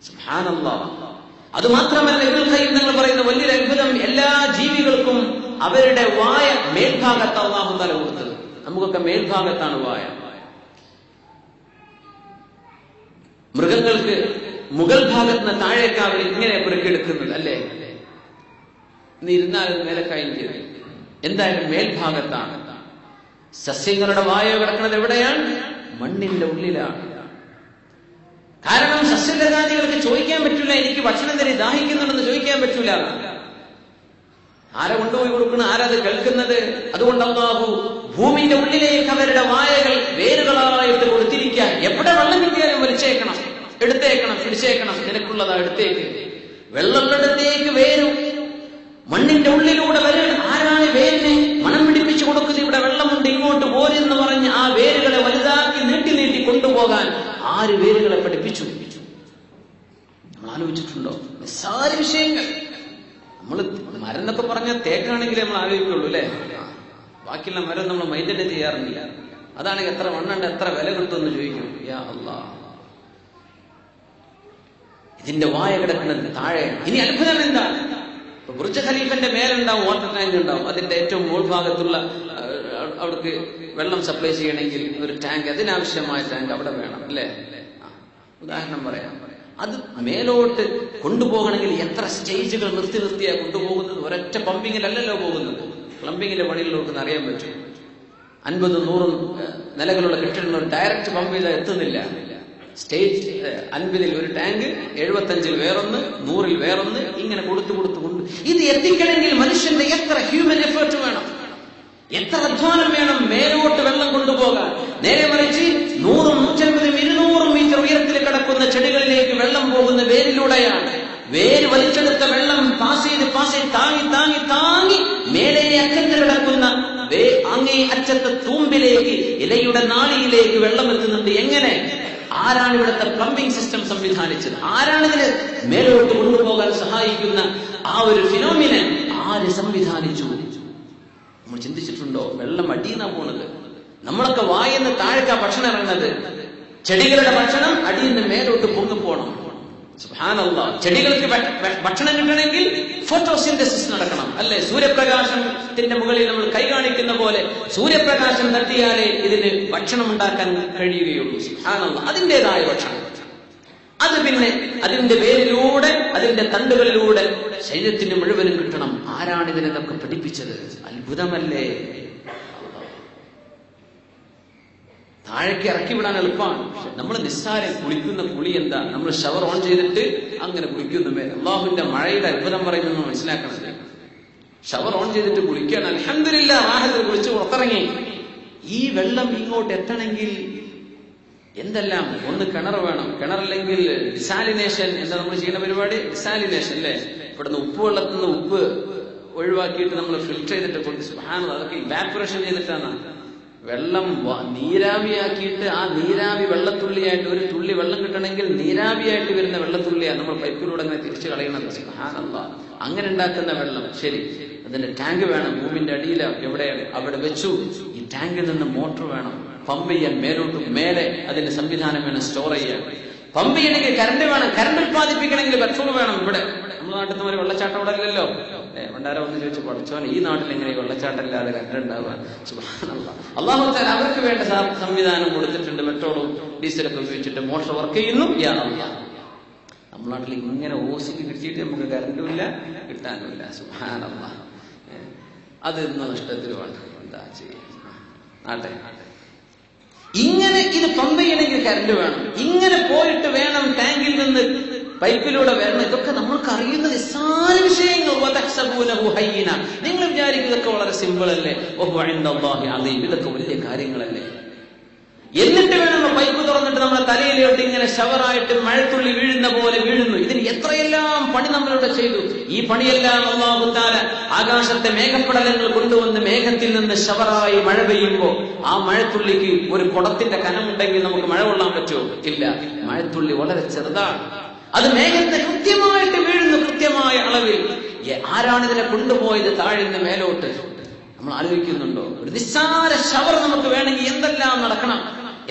സുബ്ഹാനല്ലാഹ്. അത് മാത്രമല്ല, ഇബ്നുൽ ഖയ്യിം തങ്ങൾ പറയുന്ന വലിയൊരു അത്ഭുതം, എല്ലാ ജീവികൾക്കും അവരുടെ വായ മേൽഭാഗത്ത് അല്ലാഹു തആല കൊടുത്തത്. നമുക്കൊക്കെ മേൽഭാഗത്താണ് വായ. മൃഗങ്ങൾക്ക് മുകൾ ഭാഗത്ത് നിന്ന് താഴേക്കാവിൽ ഇങ്ങനെ പുറക്കെടുക്കുന്നത് അല്ലേ? ഇന്ന് ഇരുന്നാൽ മേലക്കായും ചെയ്തു. എന്തായാലും മേൽഭാഗത്താണ്. സസ്യങ്ങളുടെ വായ കിടക്കുന്നത് എവിടെയാണ്? മണ്ണിന്റെ ഉള്ളിലാണ്. കാരണം സസ്യലതാദികൾക്ക് ചോദിക്കാൻ പറ്റില്ല, എനിക്ക് ഭക്ഷണം തരി, ദാഹിക്കുന്നുണ്ടെന്ന് ചോദിക്കാൻ പറ്റൂല. ആരെ കൊണ്ടുപോയി കൊടുക്കണം? ആരത് കേൾക്കുന്നത്? അതുകൊണ്ട് അല്ലാഹു ഭൂമിന്റെ ഉള്ളിലേക്ക് അവരുടെ വായകൾ വേരുകളായിട്ട് കൊടുത്തിരിക്കാൻ. എവിടെ വെള്ളം കിട്ടിയാലും വലിച്ചേക്കണം, എടുത്തേക്കണം, പിടിച്ചേക്കണം, നിനക്കുള്ളതാ എടുത്തേക്ക്. വെള്ളമുള്ളിടത്തേക്ക് വേരും മണ്ണിന്റെ ഉള്ളിലൂടെ വരും. ആരാണ് വേരിനെ മണം പിടിപ്പിച്ചു കൊടുക്കുന്നത്? ഇവിടെ വെള്ളമുണ്ട്, ഇങ്ങോട്ട് പോരെന്ന് പറഞ്ഞ് ആ വേരുകളെ വലുതാക്കി നീട്ടി നീട്ടി കൊണ്ടുപോകാൻ ആര് വേരുകളെ പഠിപ്പിച്ചു? നമ്മൾ ആലോചിച്ചിട്ടുണ്ടോ? നിസ്സാര വിഷയങ്ങൾ. നമ്മൾ മരം എന്നൊക്കെ പറഞ്ഞ തേക്കാണെങ്കിൽ നമ്മൾ ആലോചിക്കുള്ളൂ അല്ലെ? ബാക്കിയുള്ള മരം നമ്മൾ മൈൻഡ് ചെയ്യാറില്ല. അതാണെങ്കിൽ എത്ര മണ്ണുണ്ട്, എത്ര വില കിട്ടുമെന്ന് ചോദിക്കും. യാ അല്ലാഹ്, ഇതിന്റെ വായ കിടക്കുന്നത് താഴെ. ഇനി അത്ഭുതം എന്താ? ബുർജ് ഖലീഫന്റെ മേലുണ്ടാവും വാട്ടർ ടാങ്ക് ഉണ്ടാവും. അതിന്റെ ഏറ്റവും മുകൾ ഭാഗത്തുള്ള അവർക്ക് വെള്ളം സപ്ലൈ ചെയ്യണമെങ്കിൽ ഒരു ടാങ്ക്, അതിനാവശ്യമായ ടാങ്ക് അവിടെ വേണം അല്ലേ? ഉദാഹരണം പറയാം. അത് മേലോട്ട് കൊണ്ടുപോകണമെങ്കിൽ എത്ര സ്റ്റേജുകൾ നിർത്തി നിർത്തിയാ കൊണ്ടുപോകുന്നത്? ഒരൊറ്റ പമ്പിങ്ങിലല്ലല്ലോ പോകുന്നത്. പ്ലംബിങ്ങിന്റെ പണികളിലോട്ട് അറിയാൻ പറ്റും. 50-100 നിലകളുള്ള കെട്ടിടങ്ങൾ ഡയറക്റ്റ് പമ്പ് ചെയ്താൽ എത്തുന്നില്ല. സ്റ്റേജ് 50-ൽ ഒരു ടാങ്ക്, 75-ൽ വേറൊന്ന്, 100-ൽ വേറൊന്ന്, ഇങ്ങനെ കൊടുത്തു ഇത് എത്തിക്കണമെങ്കിൽ മനുഷ്യന്റെ എത്ര ഹ്യൂമൻ എഫേർട്ട് വേണം, എത്ര അധ്വാനം വേണം മേലോട്ട് വെള്ളം കൊണ്ടുപോകാൻ. നേരെ മറിച്ച് 100, 150, 200 മീറ്റർ ഉയരത്തിൽ കിടക്കുന്ന ചെടികളിലേക്ക് വെള്ളം പോകുന്ന വേരിലൂടെയാണ്. വേര് വലിച്ചെടുത്ത വെള്ളം പാസ് ചെയ്ത് താങ്ങി മേലെ അറ്റത്ത് കിടക്കുന്ന അങ്ങേ അറ്റത്തെ തൂമ്പിലേക്ക്, ഇലയുടെ നാളിയിലേക്ക് വെള്ളം എത്തുന്നുണ്ട്. എങ്ങനെ? ആരാണ് ഇവിടുത്തെ പ്ലംബിംഗ് സിസ്റ്റം സംവിധാനിച്ചത്? ആരാണ് ഇതിന് മേലോട്ട് കൊണ്ടുപോകാൻ സഹായിക്കുന്ന ആ ഒരു ഫിനോമിനൻ ആര് സംവിധാനിച്ചു? നമ്മൾ ചിന്തിച്ചിട്ടുണ്ടോ? വെള്ളം അടിയുന്ന പോണത്. നമ്മളൊക്കെ വായെന്ന് താഴേക്കാ ഭക്ഷണം ഇറങ്ങുന്നത്. ചെടികളുടെ ഭക്ഷണം അടിയിൽ നിന്ന് മേലോട്ട് പൊങ്ങിപ്പോണം. സുബ്ഹാനല്ലാഹ്. ചെടികൾക്ക് ഭക്ഷണം കിട്ടണമെങ്കിൽ ഫോട്ടോസിന്തസിസ് നടക്കണം അല്ലെ? സൂര്യപ്രകാശത്തിന്റെ മുകളിൽ നമ്മൾ കൈ കാണിക്കുന്ന പോലെ സൂര്യപ്രകാശം തട്ടിയാലേ ഇതിന് ഭക്ഷണം ഉണ്ടാക്കാൻ കഴിയുകയുള്ളൂ. സുബ്ഹാനല്ലാഹ്. അതിൻ്റെതായ ഭക്ഷണം. അത് പിന്നെ അതിന്റെ വേരിലൂടെ, അതിന്റെ തണ്ടുകളിലൂടെ ശരീരത്തിന് മുഴുവനും കിട്ടണം. ആരാണ് ഇതിനൊക്കെ പഠിപ്പിച്ചത്? അത്ഭുതമല്ലേ? താഴേക്ക് ഇറക്കി വിടാൻ എളുപ്പമാണ്. നമ്മൾ നിസ്സാരം കുളിക്കുന്ന കുളി എന്താ? നമ്മൾ ഷവർ ഓൺ ചെയ്തിട്ട് അങ്ങനെ കുളിക്കുന്ന മേൽ അല്ലാഹുവിന്റെ മഴയുടെ അത്ഭുതം പറയുന്നത് മനസ്സിലാക്കണത്. ഷവർ ഓൺ ചെയ്തിട്ട് കുളിക്കാൻ അൽഹംദുലില്ലാഹ് റാഹത്തിൽ കുളിച്ച് പുറത്തിറങ്ങി. ഈ വെള്ളം ഇങ്ങോട്ട് എത്തണമെങ്കിൽ എന്തെല്ലാം? ഒന്ന് കിണർ വേണം. കിണറില്ലെങ്കിൽ ഡിസാലിനേഷൻ എന്താ നമ്മൾ ചെയ്യുന്ന പരിപാടി? ഡിസാലിനേഷൻ അല്ലേ? ഇവിടുന്ന് ഉപ്പ് വെള്ളത്തിൽ നിന്ന് ഉപ്പ് ഒഴിവാക്കിയിട്ട് നമ്മൾ ഫിൽറ്റർ ചെയ്തിട്ട് കൊടുത്ത് സുബ്ഹാനല്ലാഹ്, അതൊക്കെ ഇവാപറേഷൻ ചെയ്തിട്ടാണ് വെള്ളം നീരാവിയാക്കിയിട്ട് ആ നീരാവി വെള്ളത്തുള്ളിയായിട്ട് ഒരു തുള്ളി വെള്ളം കിട്ടണമെങ്കിൽ നീരാവിയായിട്ട് വരുന്ന വെള്ളത്തുള്ളിയാണ് നമ്മൾ പൈപ്പിലൂടെ അങ്ങനെ തിരിച്ചു കളയണത്. സുബ്ഹാനല്ലാഹ്. അങ്ങനെ ഉണ്ടാക്കുന്ന വെള്ളം ശരി, അതിന്റെ ടാങ്ക് വേണം. ഭൂമിന്റെ അടിയിലോ എവിടെയാണ് അവിടെ വെച്ചു. ഈ ടാങ്കിൽ നിന്ന് മോട്ടോർ വേണം, പമ്പ് ചെയ്യാൻ മേലോട്ട് മേലെ അതിന്റെ സംവിധാനം വേണം, സ്റ്റോർ ചെയ്യാൻ. പമ്പ് ചെയ്യണമെങ്കിൽ കറണ്ട് വേണം, കറണ്ട് ഉത്പാദിപ്പിക്കണമെങ്കിൽ പെട്രോൾ വേണം. ഇവിടെ നമ്മുടെ നാട്ടിൽ ഒരു വെള്ളച്ചാട്ടം ഇവിടെ ഇല്ലല്ലോ. ഭണ്ഡാരം ഒന്ന് ചോദിച്ചു പഠിച്ചോൻ ഈ നാട്ടിൽ എങ്ങനെ വെള്ളച്ചാട്ടം ഇല്ലാതെ കറണ്ട് ഉണ്ടാവുക? സുബ്ഹാനല്ലാഹ്. അല്ലാഹു തആല അവർക്ക് വേണ്ട സംവിധാനം കൊടുത്തിട്ടുണ്ട്. പെട്രോളും ഡീസലൊക്കെ ഉപയോഗിച്ചിട്ട് മോട്ടോർ വർക്ക് ചെയ്യുന്നു. യാ അല്ലാഹ്. നമ്മുടെ നാട്ടിൽ ഇങ്ങനെ ഓസിക്ക് കിട്ടിയിട്ട് നമുക്ക് കറണ്ടും ഇല്ല, കിട്ടാനുമില്ല. സുബ്ഹാനല്ലാഹ്. അത് ഇന്ന് നഷ്ടത്തിലുമാണ്. എന്താ ചെയ്യുക? ആട്ടെ, ഇങ്ങനെ ഇത് പമ്പ് ചെയ്യണമെങ്കിൽ കറണ്ട് വേണം. ഇങ്ങനെ പോയിട്ട് വേണം ടാങ്കിൽ നിന്ന് പൈപ്പിലൂടെ വരണം. ഇതൊക്കെ നമ്മൾക്ക് അറിയുന്ന നിസ്സാര വിഷയങ്ങൾ. നിങ്ങൾ വിചാരിക്കും ഇതൊക്കെ വളരെ സിമ്പിൾ അല്ലേ? ഇതൊക്കെ വലിയ കാര്യങ്ങളല്ലേ? എന്നിട്ട് വേണം പൈപ്പ് തുറന്നിട്ട് നമ്മുടെ തലയിലോട്ട് ഇങ്ങനെ ഷവറായിട്ട് മഴത്തുള്ളി വീഴുന്ന പോലെ വീഴുന്നു. ഇതിന് എത്രയെല്ലാം പണി നമ്മളിവിടെ ചെയ്തു. ഈ പണിയെല്ലാം അല്ലാഹു തആല ആകാശത്തെ മേഘപ്പടലങ്ങൾ കൊണ്ടുവന്ന് മേഘത്തിൽ നിന്ന് ഷവറായി മഴ പെയ്യുമ്പോൾ ആ മഴത്തുള്ളിക്ക് ഒരു കുടത്തിന്റെ കനമുണ്ടെങ്കിൽ നമുക്ക് മഴ കൊള്ളാൻ പറ്റുമോ? ഇല്ല. മഴത്തുള്ളി വളരെ ചെറുതാണ്. അത് മേഘത്തെ കൃത്യമായിട്ട് വീഴുന്നു, കൃത്യമായ അളവിൽ. ആരാണ് ഇതിനെ കൊണ്ടുപോയത് താഴെ നിന്ന് മേലോട്ട്? നമ്മൾ ആലോചിക്കുന്നുണ്ടോ? ഒരു നിസ്സാര ഷവർ നമുക്ക് വേണമെങ്കിൽ എന്തെല്ലാം നടക്കണം.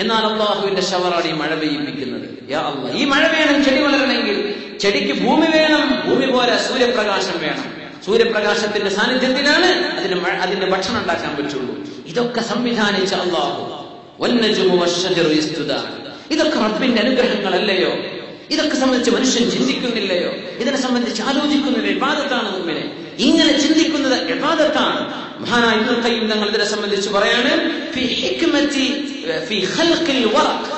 എന്നാൽ അല്ലാഹുവിന്റെ ഷവറാണ് ഈ മഴ പെയ്യിപ്പിക്കുന്നത്. യാ അല്ലാഹ്, ഈ മഴ വേണം ചെടി വളരണമെങ്കിൽ. ചെടിക്ക് ഭൂമി വേണം, ഭൂമി പോലെ സൂര്യപ്രകാശം വേണം. സൂര്യപ്രകാശത്തിന്റെ സാന്നിധ്യത്തിലാണ് അതിന്റെ ഭക്ഷണം ഉണ്ടാക്കാൻ പറ്റുള്ളൂ. ഇതൊക്കെ സംവിധാനിച്ച അല്ലാഹു. വന്നജ്മു വശ്ശജറു യസ്ജുദാൻ. ഇതൊക്കെ റബ്ബിന്റെ അനുഗ്രഹങ്ങളല്ലയോ? ഇതൊക്കെ സംബന്ധിച്ച് മനുഷ്യൻ ചിന്തിക്കുന്നില്ലയോ? ഇതിനെ സംബന്ധിച്ച് ആലോചിക്കുന്നത് ഇബാദത്താണ്. മുഅ്മിനെ ഇങ്ങനെ ചിന്തിക്കുന്നത് ഇബാദത്താണ്. മഹാനായ ഇബ്നുൽ ഖയ്യിം തങ്ങൾ ഇതിനെ സംബന്ധിച്ച് പറയാണ്, ഫീ ഹിക്മതി ഫീ ഖൽഖിൽ വറഖ്.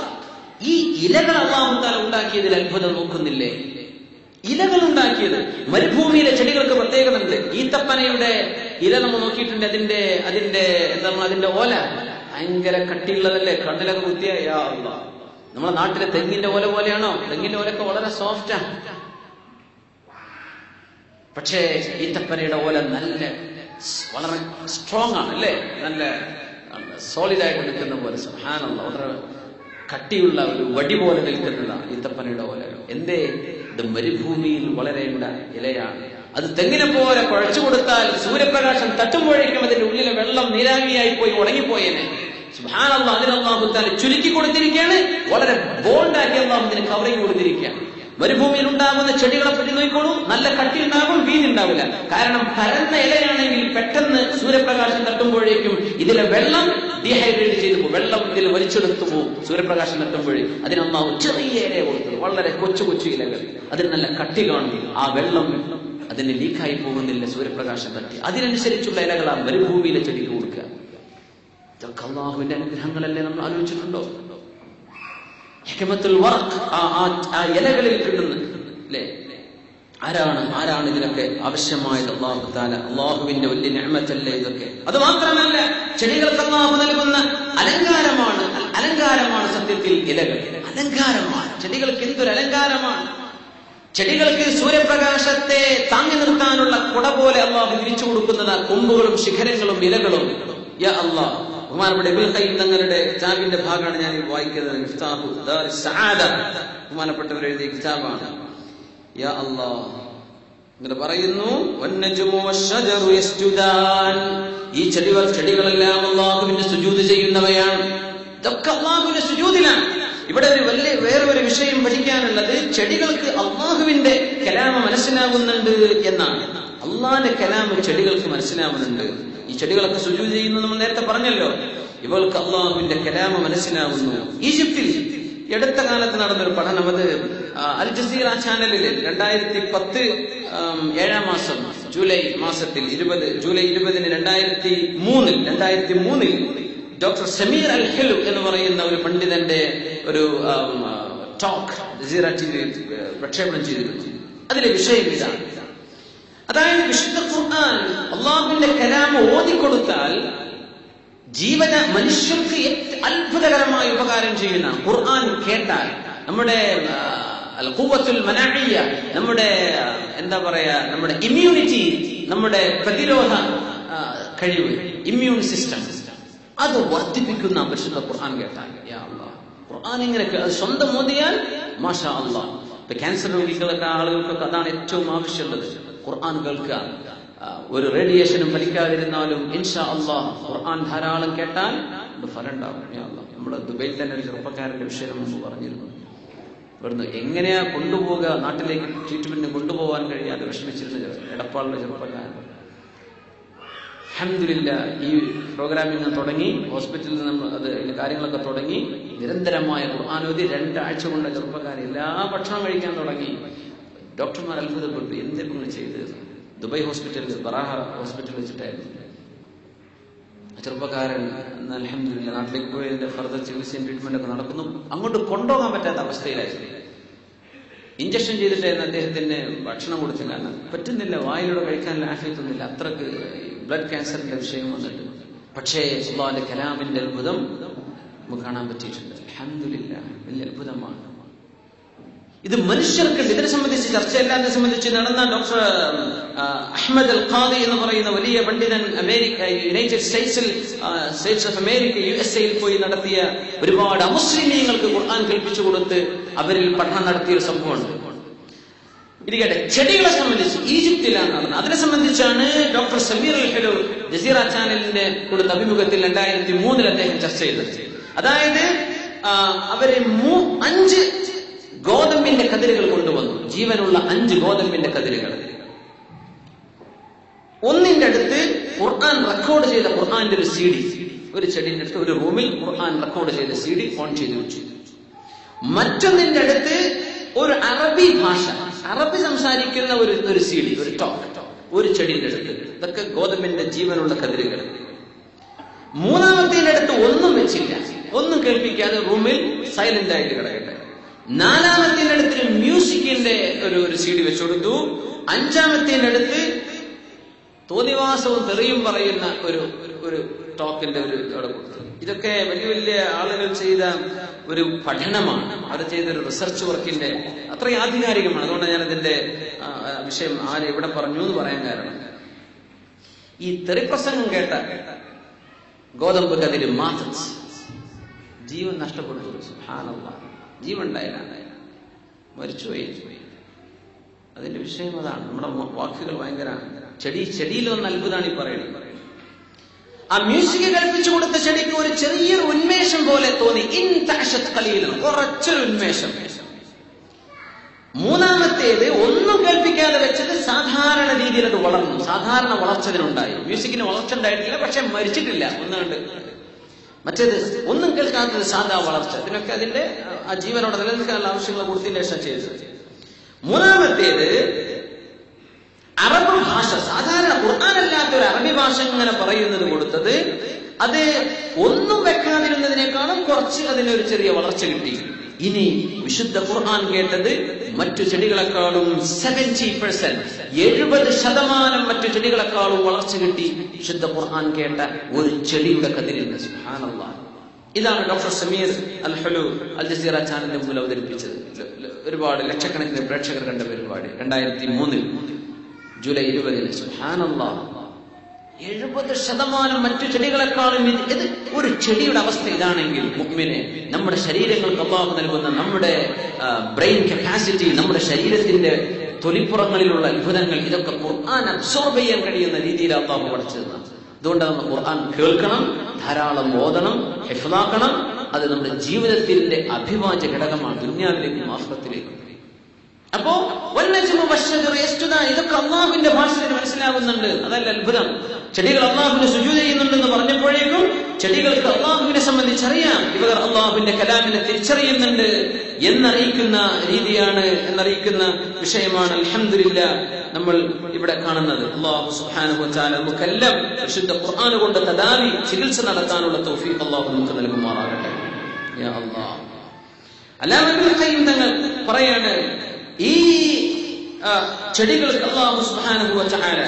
ഈ ഇലകൾ അല്ലാഹു തആല ഉണ്ടാക്കിയതിൽ അത്ഭുതം നോക്കുന്നില്ലേ? ഇലകൾ ഉണ്ടാക്കിയത്. മരുഭൂമിയിലെ ചെടികൾക്ക് പ്രത്യേകത ഉണ്ട്. ഈത്തപ്പനയുടെ ഇല നമ്മൾ നോക്കിയിട്ടുണ്ട്. അതിന്റെ ഓല ഭയങ്കര കട്ടിയുള്ളതല്ലേ? കണ്ണിലൊക്കെ കുത്തിയ യാ അല്ലാഹ്. നമ്മളെ നാട്ടിലെ തെങ്ങിന്റെ ഓല പോലെയാണോ? തെങ്ങിന്റെ ഓലൊക്കെ വളരെ സോഫ്റ്റാ. പക്ഷേ ഈത്തപ്പനയുടെ ഓല വളരെ സ്ട്രോങ് ആണ് അല്ലേ? നല്ല സോളിഡായിട്ട് നിൽക്കുന്ന പോലെ. സുബ്ഹാനല്ലാഹ്. വളരെ കട്ടിയുള്ള ഒരു വടി പോലെ നിൽക്കുന്നതാണ് ഈത്തപ്പനയുടെ ഓല. എന്തേ? ഇത് മരുഭൂമിയിൽ വളരേണ്ട ഇലയാണ്. അത് തെങ്ങിനെ പോലെ കുഴച്ചു കൊടുത്താൽ സൂര്യപ്രകാശം തട്ടുമ്പോഴേക്കും അതിന്റെ ഉള്ളിലെ വെള്ളം നീരാവിയായി പോയി ഉണങ്ങിപ്പോയേനെ. സുബ്ഹാനല്ലാഹ്. അതിന് അല്ലാഹു തആല ചുരുക്കി കൊടുത്തിരിക്കുകയാണ്. വളരെ ബോൾഡാക്കി അല്ലാഹു ഇതിന് കവറിങ് കൊടുത്തിരിക്കുകയാണ്. മരുഭൂമിയിൽ ഉണ്ടാകുന്ന ചെടികളെ പറ്റി നോക്കിക്കോളൂ. നല്ല കട്ടി ഉണ്ടാകും, വീതി ഉണ്ടാവില്ല. കാരണം പരന്ന ഇലയാണെങ്കിൽ പെട്ടെന്ന് സൂര്യപ്രകാശം തട്ടുമ്പോഴേക്കും ഇതിലെ വെള്ളം ഡീഹൈഡ്രേറ്റ് ചെയ്തു പോകും. വെള്ളം ഇതിൽ വലിച്ചെടുത്തു പോകും സൂര്യപ്രകാശം തട്ടുമ്പോഴേക്കും. അതിനൊന്നാവും ചെറിയ ഇല കൊടുത്തത്, വളരെ കൊച്ചു കൊച്ചു ഇലകൾ. അതിന് നല്ല കട്ടി കാണും. ആ വെള്ളം അതിന് ലീക്കായി പോകുന്നില്ല സൂര്യപ്രകാശം തട്ടി. അതിനനുസരിച്ചുള്ള ഇലകളാണ് മരുഭൂമിയിലെ ചെടിക്ക് കൊടുക്കുക. ഇതൊക്കെ അല്ലാഹുവിന്റെ അനുഗ്രഹങ്ങളല്ലേ? നമ്മൾ ആലോചിച്ചിട്ടുണ്ടോ? ഹിക്മത്തുൽ വറഖ് ആ ഇലകളിൽ കിട്ടുന്നു അല്ലേ? ആരാണ് ഇതിനൊക്കെ ആവശ്യമായത്? അല്ലാഹു തആല. അല്ലാഹുവിന്റെ വലിയ നിഅമത്തല്ലേ ഇതൊക്കെ? അത് മാത്രമല്ല, ചെടികൾക്ക് അല്ലാഹു നൽകുന്ന അലങ്കാരമാണ് സത്യത്തിൽ ഇലകൾ. അലങ്കാരമാണ് ചെടികൾക്ക്. എന്തൊരു അലങ്കാരമാണ്! ചെടികൾക്ക് സൂര്യപ്രകാശത്തെ താങ്ങി നിർത്താനുള്ള കുട പോലെ അല്ലാഹു വിരിച്ചു കൊടുക്കുന്നത് കൊമ്പുകളും ശിഖരങ്ങളും ഇലകളും. യാ അല്ലാഹ്. ബഹുമാനപ്പെട്ട ഇബ്നുൽ ഖയ്യിം തങ്ങളുടെ കിതാബിന്റെ ഭാഗമാണ് ഞാൻ വായിക്കുന്നത്. മിഫ്താഹു ദാരിസ് സആദ ബഹുമാനപ്പെട്ടവർ എഴുതിയ കിതാബാണ്. യാ അല്ലാഹ് ഇങ്ങനെ പറയുന്നു, വന്നജ്മു വശ്ശജറു യസ്ജുദാൻ. ഈ ചെടികളെല്ലാം അല്ലാഹുവിന്റെ സുജൂദ് ചെയ്യുന്നവയാണ്. ഇതൊക്കെ അല്ലാഹുവിന്റെ സുജൂദിലാണ്. ഇവിടെ വേറൊരു വിഷയം പഠിക്കാനുള്ളത്, ചെടികൾക്ക് അല്ലാഹുവിന്റെ കലാമ മനസ്സിലാകുന്നുണ്ട് എന്നാണ്. അല്ലാഹുവിന്റെ കലാമ ചെടികൾക്ക് മനസ്സിലാവുന്നുണ്ട്. ഈ ചെടികളൊക്കെ സുജൂദ് ചെയ്യുന്നു നമ്മൾ നേരത്തെ പറഞ്ഞല്ലോ. ഇവൾക്ക് അല്ലാഹുവിന്റെ കലാമ മനസ്സിലാവുന്നു. ഈജിപ്തിൽ അടുത്ത കാലത്ത് നടന്നൊരു പഠനം, അത് അൽ ജസീറ ചാനലിൽ 2010 7-ാം മാസം ജൂലൈ മാസത്തിൽ ജൂലൈ 20 2003 ഡോക്ടർ സമീർ അൽ ഹിലു എന്ന് പറയുന്ന ഒരു പണ്ഡിതന്റെ ഒരു ടോക്ക് ജസീറ ടിവി പ്രക്ഷേപണം ചെയ്തിരുന്നു. അതിലെ വിഷയം ഇതാണ്. അതായത് വിശുദ്ധ ഖുർആൻ അല്ലാഹുവിന്റെ കലാം ഓതിക്കൊടുത്താൽ മനുഷ്യർക്ക് അത്ഭുതകരമായ ഉപകാരം ചെയ്യുന്ന ഖുർആൻ കേട്ടാൽ നമ്മുടെ ഖുവ്വത്തുൽ മനാഇയ്യ, നമ്മുടെ നമ്മുടെ ഇമ്മ്യൂണിറ്റി, നമ്മുടെ പ്രതിരോധ കഴിവ്, ഇമ്മ്യൂൺ സിസ്റ്റം, അത് വർദ്ധിപ്പിക്കുന്ന പരിശുദ്ധ ഖുർആൻ കേട്ടാൽ. യാ അല്ലാഹ്. ഖുർആൻ ഇങ്ങനെ അത് സ്വന്തം ഓതിയാൽ മാഷാ അല്ലാഹ്. ഇപ്പൊ ക്യാൻസർ രോഗികളൊക്കെ ആളുകൾക്കൊക്കെ അതാണ് ഏറ്റവും ആവശ്യമുള്ളത്, ഖുർആൻ കേൾക്കുക. ഒരു റേഡിയേഷനും ഫലിക്കാതിരുന്നാലും ഇൻഷാ അല്ലാഹ് ഖുർആൻ ധാരാളം കേട്ടാൽ ഫലം ഉണ്ടാവും. നമ്മുടെ ദുബൈയിൽ തന്നെ ഒരു ചെറുപ്പക്കാരന്റെ വിഷയം മുമ്പ് പറഞ്ഞിരുന്നു. ഇവിടുന്ന് എങ്ങനെയാ കൊണ്ടുപോകുക, നാട്ടിലേക്ക് ട്രീറ്റ്മെന്റിന് കൊണ്ടുപോകാൻ കഴിയാതെ വിഷമിച്ചിരുന്ന എടപ്പാളിലെ ചെറുപ്പക്കാരൻ. അൽഹംദുലില്ലാഹ് ഈ പ്രോഗ്രാമിൽ തുടങ്ങി, ഹോസ്പിറ്റലിൽ നമ്മൾ അതിന്റെ കാര്യങ്ങളൊക്കെ തുടങ്ങി, നിരന്തരമായ ഖുർആനോദി 2 ആഴ്ച കൊണ്ട് ചെറുപ്പക്കാരൻ എല്ലാ ഭക്ഷണം കഴിക്കാൻ തുടങ്ങി. ഡോക്ടർമാർ അത്ഭുതപ്പെട്ടു, എന്തെങ്കിലും ചെയ്തത്. ദുബൈ ഹോസ്പിറ്റലിൽ, ബറാഹ ഹോസ്പിറ്റലിൽ വെച്ചിട്ടായിരുന്നു. ചെറുപ്പക്കാരൻ അൽഹംദുലില്ലാഹ് നാട്ടിലേക്ക് പോയി അതിന്റെ ഫർദർ ചികിത്സയും ട്രീറ്റ്മെന്റ് ഒക്കെ നടക്കുന്നു. അങ്ങോട്ട് കൊണ്ടുപോകാൻ പറ്റാത്ത അവസ്ഥയിലായിരുന്നു. ഇഞ്ചക്ഷൻ ചെയ്തിട്ടായിരുന്നു അദ്ദേഹത്തിന് ഭക്ഷണം കൊടുത്തില്ല, കാരണം പറ്റുന്നില്ല, വായിലൂടെ കഴിക്കാൻ ആഫിയത്തൊന്നുമില്ല, അത്രക്ക് ബ്ലഡ് ക്യാൻസറിന്റെ വിഷയം വന്നിട്ട്. പക്ഷേ അല്ലാഹുവിന്റെ കലാമിന്റെ അത്ഭുതം നമുക്ക് കാണാൻ പറ്റിയിട്ടുണ്ട്. അൽഹംദുലില്ലാഹ്, വലിയ അത്ഭുതമാണ് ഇത്. മനുഷ്യർക്കുണ്ട്. ഇതിനെ സംബന്ധിച്ച് ചർച്ചയെല്ലാത്തിനെ സംബന്ധിച്ച് നടന്ന ഡോക്ടർ അഹ്മദ് അൽ ഖാദി എന്ന് പറയുന്ന വലിയ പണ്ഡിതൻ United States of America USA പോയി നടത്തിയ ഒരുപാട് അമുസ്ലിമീങ്ങൾക്ക് ഖുർആൻ കൽപ്പിച്ചു കൊടുത്ത് അവരിൽ പഠനം നടത്തിയ ഒരു സംഭവമുണ്ട്. ഇരിക്കട്ടെ, ചെടികളെ സംബന്ധിച്ച് ഈജിപ്തിലാണ് നടന്നത്. അതിനെ സംബന്ധിച്ചാണ് ഡോക്ടർ സമീർ അൽ ഹിലു ജസീറ ചാനലിന്റെ കൊടുത്ത അഭിമുഖത്തിൽ 2003 അദ്ദേഹം ചർച്ച ചെയ്തത്. അതായത് അവര് 5 ഗോതമ്പിന്റെ കതിരുകൾ കൊണ്ടുവന്നു. ജീവനുള്ള 5 ഗോതമ്പിന്റെ കതിരുകൾ. ഒന്നിന്റെ അടുത്ത് ഖുർആൻ റെക്കോർഡ് ചെയ്ത ഖുർആന്റെ ഒരു CD, ഒരു ചെടിന്റെ അടുത്ത് ഒരു റൂമിൽ ഖുർആൻ റെക്കോർഡ് ചെയ്ത CD ഓൺ ചെയ്ത് വെച്ചു. മറ്റൊന്നിന്റെ അടുത്ത് ഒരു അറബി ഭാഷ, അറബി സംസാരിക്കുന്ന ഒരു CD, ഒരു ടോക്ക്, ഒരു ചെടിന്റെ അടുത്ത്. ഇതൊക്കെ ഗോതമ്പിന്റെ ജീവനുള്ള കതിരുകൾ. മൂന്നാമത്തിന്റെ അടുത്ത് ഒന്നും വെച്ചില്ല, ഒന്നും കേൾപ്പിക്കാതെ റൂമിൽ സൈലന്റ് ആയിട്ട് കിടക്കട്ടെ. നാലാമത്തിന്റെ അടുത്ത് മ്യൂസിക്കിന്റെ ഒരു CD വെച്ചു കൊടുത്തു. അഞ്ചാമത്തിന്റെ അടുത്ത് തോന്നിവാസവും തെറിയും പറയുന്ന ഒരു ടോക്കിന്റെ അവിടെ കൊടുത്തു. ഇതൊക്കെ വലിയ വലിയ ആളുകൾ ചെയ്ത ഒരു പഠനമാണ്, അത് ചെയ്തൊരു റിസർച്ച് വർക്കിന്റെ അത്രയും ആധികാരികമാണ്. അതുകൊണ്ട് ഞാൻ ഇതിന്റെ വിഷയം ആര് എവിടെ പറഞ്ഞു എന്ന് പറയാൻ കാരണം, ഈ തെറിപ്രസംഗം കേട്ട ഗോതമ്പ് കതിര് മാതസ് ജീവൻ നഷ്ടപ്പെട്ടു. സുബ്ഹാനല്ലാഹ്, ജീവൻ ഉണ്ടായില്ല, മരിച്ചുപോയി. അതിന്റെ വിഷയം അതാണ്. നമ്മുടെ വാക്കുകൾ ഭയങ്കര ചെടിയിൽ വന്ന അത്ഭുതമാണ് ഈ പറയുന്നത്. ആ മ്യൂസിക് കൽപ്പിച്ചു കൊടുത്ത ചെടിക്ക് ഒരു ചെറിയൊരു ഉന്മേഷം പോലെ തോന്നി. കുറച്ചൊരു ഉന്മേഷം. മൂന്നാമത്തേത് ഒന്നും കേൾപ്പിക്കാതെ വെച്ചത് സാധാരണ രീതിയിൽ അത് വളർന്നു, സാധാരണ വളർച്ചതിനുണ്ടായി. മ്യൂസിക്കിന് വളർച്ച ഉണ്ടായിട്ടില്ല, പക്ഷെ മരിച്ചിട്ടില്ല ഒന്നുകൊണ്ട്. മറ്റേത് ഒന്നും കേൾക്കാത്തത് സാധാ വളർച്ച. ഇതിനൊക്കെ അതിന്റെ ആ ജീവനോടെ നിലനിൽക്കാനുള്ള ആവശ്യങ്ങൾ കൊടുത്തതിന് ശേഷം ചെയ്തത്. മൂന്നാമത്തേത് അറബ് ഭാഷ, സാധാരണ ഖുർആനല്ലാത്ത ഒരു അറബി ഭാഷ ഇങ്ങനെ പറയുന്നത് കൊടുത്തത്. അത് ഒന്നും വെക്കാതിരുന്നതിനേക്കാളും കുറച്ച് അതിനൊരു ചെറിയ വളർച്ച കിട്ടി. ഇനി വിശുദ്ധ ഖുർആൻ കേട്ടത് മറ്റു ചെടികളെക്കാളും 70% മറ്റു ചെടികളെക്കാളും വളർച്ച കിട്ടി വിശുദ്ധ ഖുർആൻ കേട്ട ഒരു ചെടിയുടെ കതിരിന്. സുബ്ഹാനല്ലാഹ്. ഇതാണ് ഡോക്ടർ സമീർ അൽ ഹുലു അൽ ജസീറ ചാനലിന്റെ മുമ്പിൽ അവതരിപ്പിച്ചത്. ഒരുപാട് ലക്ഷക്കണക്കിന് പ്രേക്ഷകർ കണ്ട പരിപാടി 2003 ജൂലൈ 20. സുബ്ഹാനല്ലാഹ്, 70% മറ്റു ചെടികളെക്കാളും ഇത് ഒരു ചെടിയുടെ അവസ്ഥ ഇതാണെങ്കിൽ മുഅ്മിനെ, നമ്മുടെ ശരീരങ്ങൾക്ക് അല്ലാഹു നൽകുന്ന നമ്മുടെ ബ്രെയിൻ കപ്പാസിറ്റി, നമ്മുടെ ശരീരത്തിന്റെ തൊലിപ്പുറങ്ങളിലുള്ള അത്ഭുതങ്ങൾ, ഇതൊക്കെ ഖുർആൻ അബ്സോർബ് ചെയ്യാൻ കഴിയുന്ന രീതിയിൽ അല്ലാഹു പഠിച്ചതാണ്. അതുകൊണ്ട് നമ്മൾ ഖുർആൻ കേൾക്കണം, ധാരാളം ഓതണം, ഹിഫ്ളാക്കണം. അത് നമ്മുടെ ജീവിതത്തിന്റെ അഭിവാജ്യ ഘടകമാണ്, ദുനിയാവിലേക്കും ആഖിറത്തിലേക്കും. അപ്പോ ഇതൊക്കെ അള്ളാഹുവിന്റെ ഭാഷയിൽ മനസ്സിലാവുന്നുണ്ട്. അതല്ല അത്ഭുതം. ചെടികൾ അള്ളാഹുവിനെ സുജൂദ് ചെയ്യുന്നുണ്ടെന്ന് പറഞ്ഞപ്പോഴേക്കും ചെടികൾക്ക് അള്ളാഹുവിനെ സംബന്ധിച്ചറിയാം. ഇവർ അള്ളാഹുവിന്റെ കലാമിനെ തിരിച്ചറിയുന്നുണ്ട് എന്നറിയിക്കുന്ന രീതിയാണ്, എന്നറിയിക്കുന്ന വിഷയമാണ് അൽഹംദുലില്ലാഹ് നമ്മൾ ഇവിടെ കാണുന്നത്. അല്ലാഹു സുബ്ഹാനഹു വ തആല നമുക്കെല്ലാം വിശുദ്ധ ഖുർആൻ കൊണ്ട് തദാവി, ചികിത്സ നടത്താനുള്ള തൗഫീഖ് അല്ലാഹു നമുക്ക് നൽകുമാറാകട്ടെ. യാ അല്ലാഹ്. അല്ലാഹു ഇബ്നുൽ ഖയ്യിം തങ്ങൾ പറയാണ്, ഈ ചെടികൾക്ക് അല്ലാഹു സുബ്ഹാനഹു വ തആല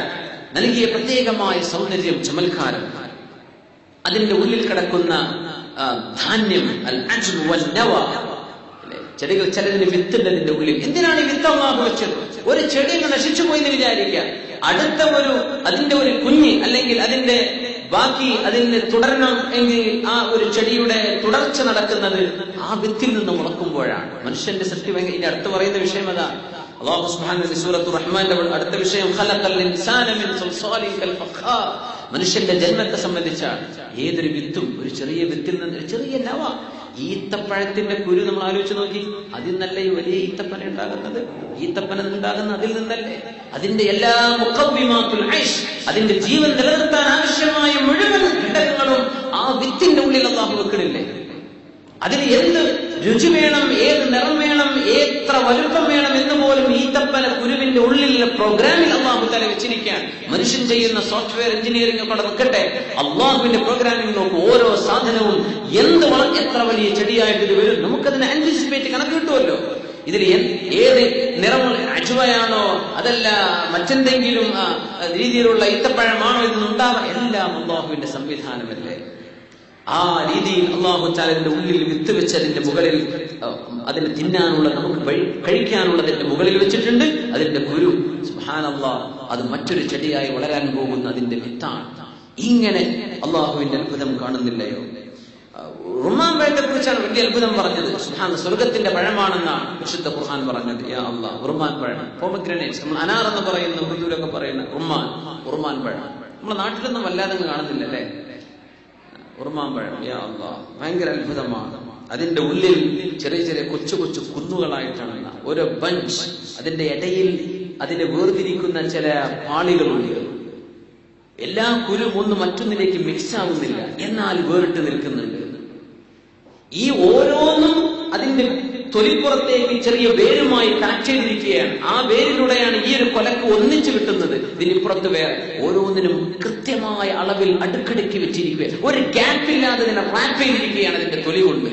നൽകിയ പ്രത്യേകമായ സൗന്ദര്യം, ചമൽക്കാരം, അതിന്റെ ഉള്ളിൽ കിടക്കുന്ന ധാന്യം, അൽ അജ്മു വൻ നവ. ചെടികൾ ചിലതിന് വിത്തുണ്ടതിന്റെ ഉള്ളിൽ. എന്തിനാണ് ഈ വിത്ത് അല്ലാഹു വെച്ചത്? ഒരു ചെടി അങ്ങ് നശിച്ചു പോയി എന്ന് വിചാരിക്കുക, അടുത്ത അതിന്റെ ഒരു കുഞ്ഞ് അല്ലെങ്കിൽ അതിന്റെ ബാക്കി അതിന് തുടരണം എങ്കിൽ ആ ഒരു ചെടിയുടെ തുടർച്ച നടക്കുന്നത് ആ വിത്തിൽ നിന്ന് മുളക്കുമ്പോഴാണ്. മനുഷ്യന്റെ സൃഷ്ടി ഭയങ്കര. ഇനി അടുത്ത് പറയുന്ന വിഷയം അതാ. അല്ലാഹു സുബ്ഹാനഹു വ തആല സൂറത്തുർ റഹ്മാന്റെ അടുത്ത വിഷയം ഖലഖൽ ഇൻസാന മിൻ സൽസാലിൻ കൽ ഫഖാർ. മനുഷ്യന്റെ ജന്മത്തെ സംബന്ധിച്ചാണ്. ഏതൊരു വിത്തും ഒരു ചെറിയ വിത്തിൽ നിന്ന്, ഒരു ചെറിയ നവ, ഈത്തപ്പഴത്തിന്റെ കുരു നമ്മൾ ആലോചിച്ച് നോക്കി. അതിൽ നിന്നല്ലേ ഈ വലിയ ഈത്തപ്പന ഉണ്ടാകുന്നത്? ഈത്തപ്പന ഉണ്ടാകുന്ന അതിൽ നിന്നല്ലേ? അതിന്റെ എല്ലാ മുഖവ്വിമാത്തുൽ ഐഷ്, അതിന്റെ ജീവൻ നിലനിർത്താൻ ആവശ്യമായ മുഴുവൻ ഘടകങ്ങളും ആ വിത്തിന്റെ ഉള്ളിൽ അല്ലാഹു വെക്കണില്ലേ? അതിന് എന്ത് രുചി വേണം, ഏത് നിറം വേണം, എത്ര വലുപ്പം വേണം എന്ന് പോലും ഈത്തപ്പന കുരുവിന്റെ ഉള്ളിലുള്ള പ്രോഗ്രാമിൽ അല്ലാഹു തആല വെച്ചിരിക്കാൻ. മനുഷ്യൻ ചെയ്യുന്ന സോഫ്റ്റ്വെയർ എഞ്ചിനീയറിംഗ് ഒക്കെ നിൽക്കട്ടെ, അല്ലാഹുവിന്റെ പ്രോഗ്രാമിംഗ് നോക്കും. ഓരോ സാധനവും എത്ര വലിയ ചെടിയായിട്ട് ഇത് വരും, നമുക്കതിനെ ആന്റിസിപ്പേറ്റ് കണക്ക് കിട്ടുമല്ലോ. ഇതിൽ ഏത് നിറം, അജുവയാണോ അതല്ല മറ്റെന്തെങ്കിലും രീതിയിലുള്ള ഈത്തപ്പഴമാണോ ഇതിനുണ്ടാവുക, എല്ലാം അല്ലാഹുവിന്റെ സംവിധാനമല്ലേ. ആ രീതിയിൽ അല്ലാഹു തആലയുടെ ഉള്ളിൽ വിത്ത് വെച്ച് അതിന്റെ മുകളിൽ അതിന് തിന്നാനുള്ള, നമുക്ക് കഴിക്കാനുള്ളതിന്റെ മുകളിൽ വെച്ചിട്ടുണ്ട്. അതിന്റെ കുരു സുബ്ഹാനല്ലാഹ്, അത് മറ്റൊരു ചെടിയായി വളരാൻ പോകുന്ന അതിന്റെ വിത്താണ്. ഇങ്ങനെ അല്ലാഹുവിന്റെ അത്ഭുതം കാണുന്നില്ലയോ? റുമാൻ പഴത്തെ കുറിച്ചാണ് വലിയ അത്ഭുതം പറഞ്ഞത്. സുബ്ഹാനല്ലാഹ്, സ്വർഗത്തിന്റെ പഴമാണെന്നാണ് വിശുദ്ധ ഖുർആൻ പറഞ്ഞത്. യാ അല്ലാഹ്, റുമാൻ പഴം, പോമഗ്രാനേറ്റ്സ്, നമ്മൾ അനാർ എന്ന് പറയുന്ന ഉറുദുവിലൊക്കെ പറയുന്ന റുമാൻ പഴം നമ്മുടെ നാട്ടിലൊന്നും വല്ലാതെ കാണുന്നില്ല അല്ലേ? ഉറുമാൻ പഴം, യാ അല്ലാഹ്, ഭയങ്കര അത്ഭുതമാണ്. അതിന്റെ ഉള്ളിൽ ചെറിയ ചെറിയ കൊച്ചു കൊച്ചു കുന്നുകളായിട്ടാണ് ഒരു ബഞ്ച് അതിന്റെ ഇടയിൽ അതിനെ വേർതിരിക്കുന്ന ചില പാളികളുണ്ട്. എല്ലാ കുരും ഒന്നും മറ്റൊന്നിലേക്ക് മിക്സ് ആവുന്നില്ല, എന്നാൽ വേറിട്ട് നിൽക്കുന്നുണ്ട്. ഈ ഓരോന്നും അതിന്റെ തൊലിപ്പുറത്തേക്ക് ചെറിയ വേരുമായി കണക്ട് ചെയ്തിരിക്കുകയാണ്. ആ വേരിലൂടെയാണ് ഈ ഒരു കൊലക്ക് ഒന്നിച്ചു കിട്ടുന്നത്. ഇതിനിപ്പുറത്ത് വേറെ ഓരോന്നിനും കൃത്യമായ അളവിൽ അടുക്കടുക്കി വെച്ചിരിക്കുകയാണ്. ഒരു ഗ്യാപ്പില്ലാതെ ഇതിനെ റാപ്പ് ചെയ്തിരിക്കുകയാണ് അതിന്റെ തൊലി കൊണ്ട്.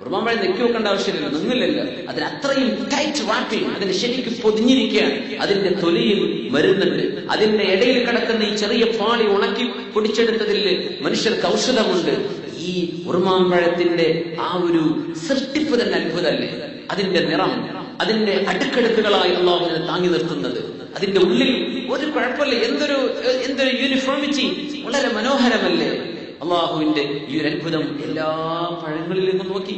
ഉറുമാമ്പഴം നെക്കി വെക്കേണ്ട ആവശ്യമില്ല, നിന്നില്ലല്ലോ. അതിന് അത്രയും ടൈറ്റ് റാപ്പിംഗ്, അതിന് ശരിക്കും പൊതിഞ്ഞിരിക്കുകയാണ്. അതിന്റെ തൊലിയിൽ വരുന്നുണ്ട്. അതിന്റെ ഇടയിൽ കിടക്കുന്ന ഈ ചെറിയ പാളി ഉണക്കി പൊടിച്ചെടുത്തതിൽ മനുഷ്യർക്ക് ഔഷധമുണ്ട്. ഈ ഉറുമാമ്പഴത്തിന്റെ ആ ഒരു സൃഷ്ടിപ്പ് തന്നെ അത്ഭുതമല്ലേ? അതിന്റെ നിറം, അതിന്റെ അടുക്കടുക്കുകളായി അള്ളാഹുവിനെ താങ്ങി നിർത്തുന്നത്, അതിന്റെ ഉള്ളിൽ ഒരു കുഴപ്പമില്ല, എന്തൊരു യൂണിഫോമിറ്റി, വളരെ മനോഹരമല്ലേ? അള്ളാഹുവിന്റെ ഈ ഒരു അത്ഭുതം എല്ലാ പഴങ്ങളിലും നോക്കി.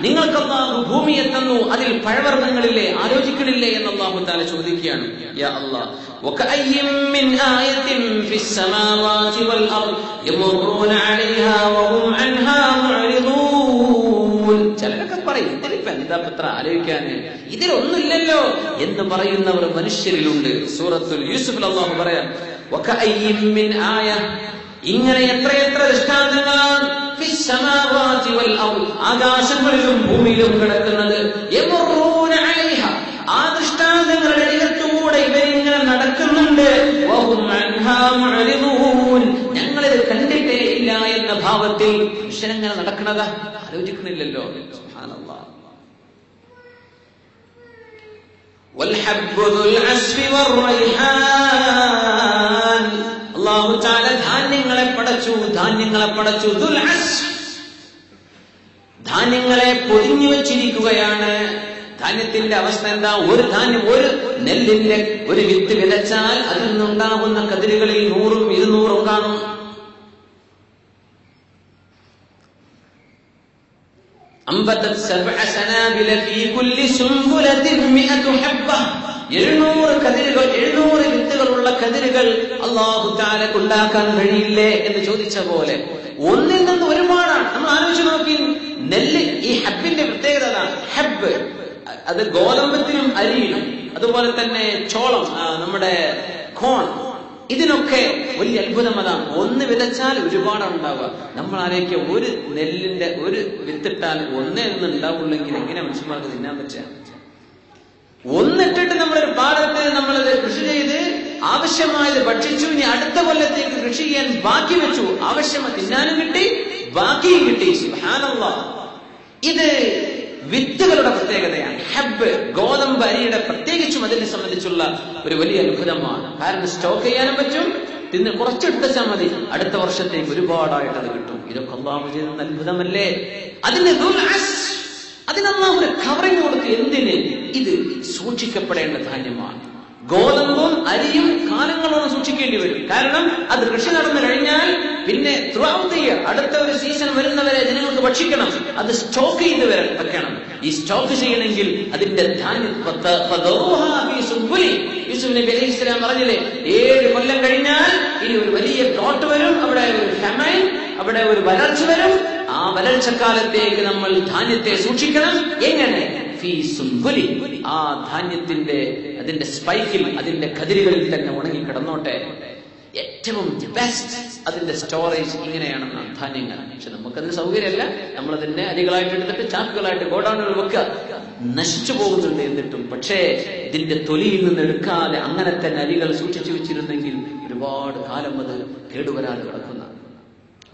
നിങ്ങൾക്ക് അല്ലാഹു ഭൂമിയെ തന്നു, അതിൽ പഴവർഗ്ഗങ്ങളില്ലേ, ആലോചിക്കണില്ലേ എന്ന് അല്ലാഹു തആല ചോദിക്കുകയാണ്. യാ അല്ലാഹ്, വകഅയ്യിൻ മിൻ ആയത്തിൻ ഫിസ് സമാവാതി വൽ അർദ് യമറൂന അലൈഹാ വഹും അൻഹാ മുഅ്രിദൂൻ. ചിലരൊക്കെ പറയും, ഇതിലിപ്പോ എന്താ പത്ര ആലോചിക്കാന്, ഇതിലൊന്നുമില്ലല്ലോ എന്ന് പറയുന്നവർ മനുഷ്യരിലുണ്ട്. സൂറത്തുൽ യൂസുഫിൽ അല്ലാഹു പറയാം, വകഅയ്യിൻ മിൻ ആയ, ഇങ്ങനെ എത്രയെത്ര ദൃഷ്ടാന്തങ്ങളാണ് ആകാശങ്ങളിലും ഭൂമിയിലും കിടക്കുന്നത്. ആ ദൃഷ്ടാന്തങ്ങളുടെ അരികത്തൂടെ ഇവരിങ്ങനെ നടക്കുന്നുണ്ട്. ഞങ്ങളിത് കണ്ടിട്ടേ ഇല്ല എന്ന ഭാവത്തിൽ മനുഷ്യനെങ്ങനെ നടക്കണതാ ആലോചിക്കണില്ലല്ലോ. സുബ്ഹാനല്ലാഹ്. അല്ലാഹു തആല ധാന്യങ്ങളെ പടച്ചു. ധാന്യങ്ങളെ പൊതിഞ്ഞു വെച്ചിരിക്കുകയാണ്. ധാന്യത്തിന്റെ അവസ്ഥ എന്താ? ഒരു ധാന്യം, ഒരു നെല്ലിന്റെ ഒരു വിത്ത് വിതച്ചാൽ അതിൽ നിന്നുണ്ടാകുന്ന കതിരുകളിൽ 100ഉം 200ഉം കാണും. അംബതത് സബ്അ സനാബില ഫീ കുല്ലി സുംബുലത്തിൻ 100 ഹബ്ബ. 700 കതിരുകൾ, 700 വിത്തുകളുള്ള കതിരുകൾ അല്ലാഹു തആലക്ക് ഉണ്ടാക്കാൻ കഴിയില്ലേ എന്ന് ചോദിച്ച പോലെ ഒന്നിൽ നിന്ന് ഒരുപാടാണ്. നമ്മൾ ആലോചിച്ച് നോക്കി, നെല്ല്, ഈ ഹബ്ബിന്റെ പ്രത്യേകത അതാണ്. ഹബ്ബ് അത് ഗോതമ്പത്തിനും അരിയിനും, അതുപോലെ തന്നെ ചോളം, നമ്മുടെ കോൺ, ഇതിനൊക്കെ വലിയ അത്ഭുതം അതാണ്. ഒന്ന് വിതച്ചാൽ ഒരുപാടാണ് ഉണ്ടാവുക. നമ്മൾ ആലോചിക്കുക, ഒരു നെല്ലിന്റെ ഒരു വിത്തിട്ടാൽ ഒന്നേ ഒന്ന് ഉണ്ടാവുള്ളെങ്കിൽ എങ്ങനെ മനുഷ്യന്മാർക്ക് തിന്നാൻ പറ്റുക? ഒന്നിട്ടിട്ട് നമ്മളൊരു പാടത്ത് നമ്മളത് കൃഷി ചെയ്ത് ആവശ്യമായത് ഭക്ഷിച്ചു, ഇനി അടുത്ത കൊല്ലത്തേക്ക് കൃഷി ചെയ്യാൻ ബാക്കി വെച്ചു, ആവശ്യമായി തിന്നാനും കിട്ടി, ബാക്കിയും കിട്ടി. സുബ്ഹാനല്ലാഹ്. ഇത് വിത്തുകളുടെ പ്രത്യേകതയാണ്. ഹബ്ബ്, ഗോതമ്പ്, അരിയുടെ പ്രത്യേകിച്ചും അതിനെ സംബന്ധിച്ചുള്ള ഒരു വലിയ അത്ഭുതമാണ്. കാരണം സ്റ്റോക്ക് ചെയ്യാനും പറ്റും, തിന്ന് കുറച്ചെടുത്താൽ മതി, അടുത്ത വർഷത്തേക്ക് ഒരുപാടായിട്ട് അത് കിട്ടും. ഇതൊക്കെ അല്ലാഹു ചെയ്യുന്ന അത്ഭുതമല്ലേ? അതിനല്ലാഹു ഒരു കവറിങ് കൊടുത്ത്. എന്തിന്? ഇത് സൂക്ഷിക്കപ്പെടേണ്ട ധാന്യമാണ്. ഗോതമ്പും അരിയും കാലങ്ങളോളം സൂക്ഷിക്കേണ്ടി വരും. കാരണം അത് കൃഷി നടന്നു കഴിഞ്ഞാൽ പിന്നെ ത്രൂ ഔട്ട് ദി ഇയർ, അടുത്ത ഒരു സീസൺ വരുന്നവരെ ജനങ്ങൾക്ക് ഭക്ഷിക്കണം. അത് സ്റ്റോക്ക് ചെയ്ത് വെക്കണം. ഈ സ്റ്റോക്ക് ചെയ്യണമെങ്കിൽ അതിന്റെ ധാന്യം യൂസുഫ് നബി അലൈഹി സ്വലാം പറഞ്ഞില്ലേ, 7 കൊല്ലം കഴിഞ്ഞാൽ ഇനി ഒരു വലിയ ഡ്രോട്ട് വരും, അവിടെ ഒരു ഫെമൈൻ, അവിടെ ഒരു വരൾച്ച വരും. ആ വരൾച്ചക്കാലത്തേക്ക് നമ്മൾ ധാന്യത്തെ സൂക്ഷിക്കണം. എങ്ങനെ? ആ ധാന്യത്തിന്റെ അതിന്റെ സ്പൈക്കിൽ, അതിന്റെ കതിരുകളിൽ തന്നെ ഉണങ്ങി കിടന്നോട്ടെ. ഏറ്റവും ബെസ്റ്റ് അതിന്റെ സ്റ്റോറേജ് ഇങ്ങനെയാണെന്നാണ് ധാന്യങ്ങൾ. പക്ഷെ നമുക്കതിന് സൗകര്യമല്ല. നമ്മളതിന്റെ അരികളായിട്ട് എടുത്തിട്ട് ചാക്കുകളായിട്ട് ഗോഡൌണുകൾ വെക്കുക. നശിച്ചു പോകുന്നുണ്ട് എന്നിട്ടും. പക്ഷേ ഇതിന്റെ തൊലിയിൽ നിന്ന് എടുക്കാതെ അങ്ങനെ തന്നെ അരികൾ സൂക്ഷിച്ചു വെച്ചിരുന്നെങ്കിൽ ഒരുപാട് കാലം അത് കേടുവരാതെ കിടക്കുന്ന.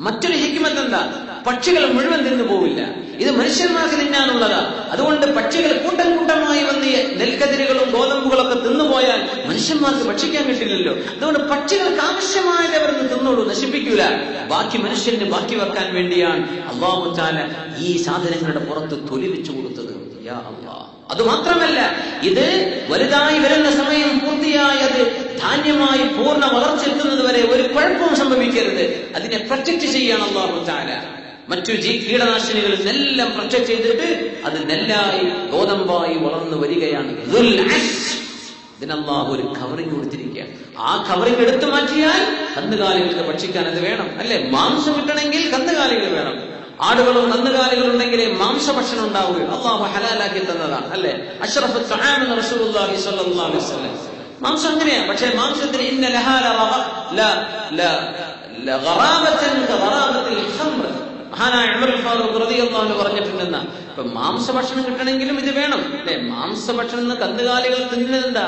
മറ്റൊരു ഹിക്മത്ത് എന്താ? പക്ഷികൾ മുഴുവൻ തിന്നു പോവില്ല. ഇത് മനുഷ്യന്മാർക്ക് തിന്നാനുള്ളതാ. അതുകൊണ്ട് പക്ഷികൾ കൂട്ടം കൂട്ടമായി വന്ന് നെൽക്കതിരുകളും ഗോതമ്പുകളൊക്കെ തിന്നുപോയാൽ മനുഷ്യന്മാർക്ക് ഭക്ഷിക്കാൻ കിട്ടില്ലല്ലോ. അതുകൊണ്ട് പക്ഷികൾക്ക് ആവശ്യമായത് അവർ തിന്നോളൂ, നശിപ്പിക്കൂല. ബാക്കി മനുഷ്യന് ബാക്കി വെക്കാൻ വേണ്ടിയാണ് അല്ലാഹു തആല ഈ സാധനങ്ങളുടെ പുറത്ത് തൊലി വെച്ചു കൊടുത്തത്. യാ അല്ലാഹ്. അതുമാത്രമല്ല, ഇത് വലുതായി വരുന്ന സമയം പൂർത്തിയായി അത് ധാന്യമായി പൂർണ്ണ വളർച്ചെത്തുന്നത് വരെ ഒരു കുഴപ്പവും സംഭവിക്കരുത്. അതിനെ പ്രൊട്ടക്ട് ചെയ്യാണ് അല്ലാഹു തആല. മറ്റു കീടനാശിനികളിൽ എല്ലാം പ്രൊട്ടക്ട് ചെയ്തിട്ട് അത് നെല്ലായി ഗോതമ്പായി വളർന്നു വരികയാണ്. ഇതിനല്ലാഹു ഒരു കവറിങ് കൊടുത്തിരിക്കുക. ആ കവറിങ് എടുത്തു മാറ്റിയാൽ കന്നുകാലികൾക്ക് ഭക്ഷിക്കാൻ അത് വേണം, അല്ലെ? മാംസം കിട്ടണമെങ്കിൽ കന്നുകാലികൾ വേണം. ആടുകളും കന്നുകാലികളും ഉണ്ടെങ്കിലേ മാംസഭക്ഷണം ഉണ്ടാവുകയും അള്ളാഹു ഹലാലാക്കി തന്നതാണ് അല്ലെ. അഷ്റഫു തആം എന്ന് റസൂലുള്ളാഹി സ്വല്ലല്ലാഹു അലൈഹി വസല്ലം. മാംസം അങ്ങനെയാ. പക്ഷേ മാംസത്തിന് ഇന്ന ലഹാ ലഗറാബതൻ കഗറാബത്തിൽ ഖംർ, മഹാനായ ഉമർ ഫാറൂഖ് റളിയല്ലാഹു അൻഹു പറഞ്ഞിട്ടുണ്ടെന്ന. ഇപ്പൊ മാംസഭക്ഷണം കിട്ടണമെങ്കിലും ഇത് വേണം അല്ലെ. മാംസഭക്ഷണം കന്നുകാലികൾ തിന്നുന്നത് എന്താ?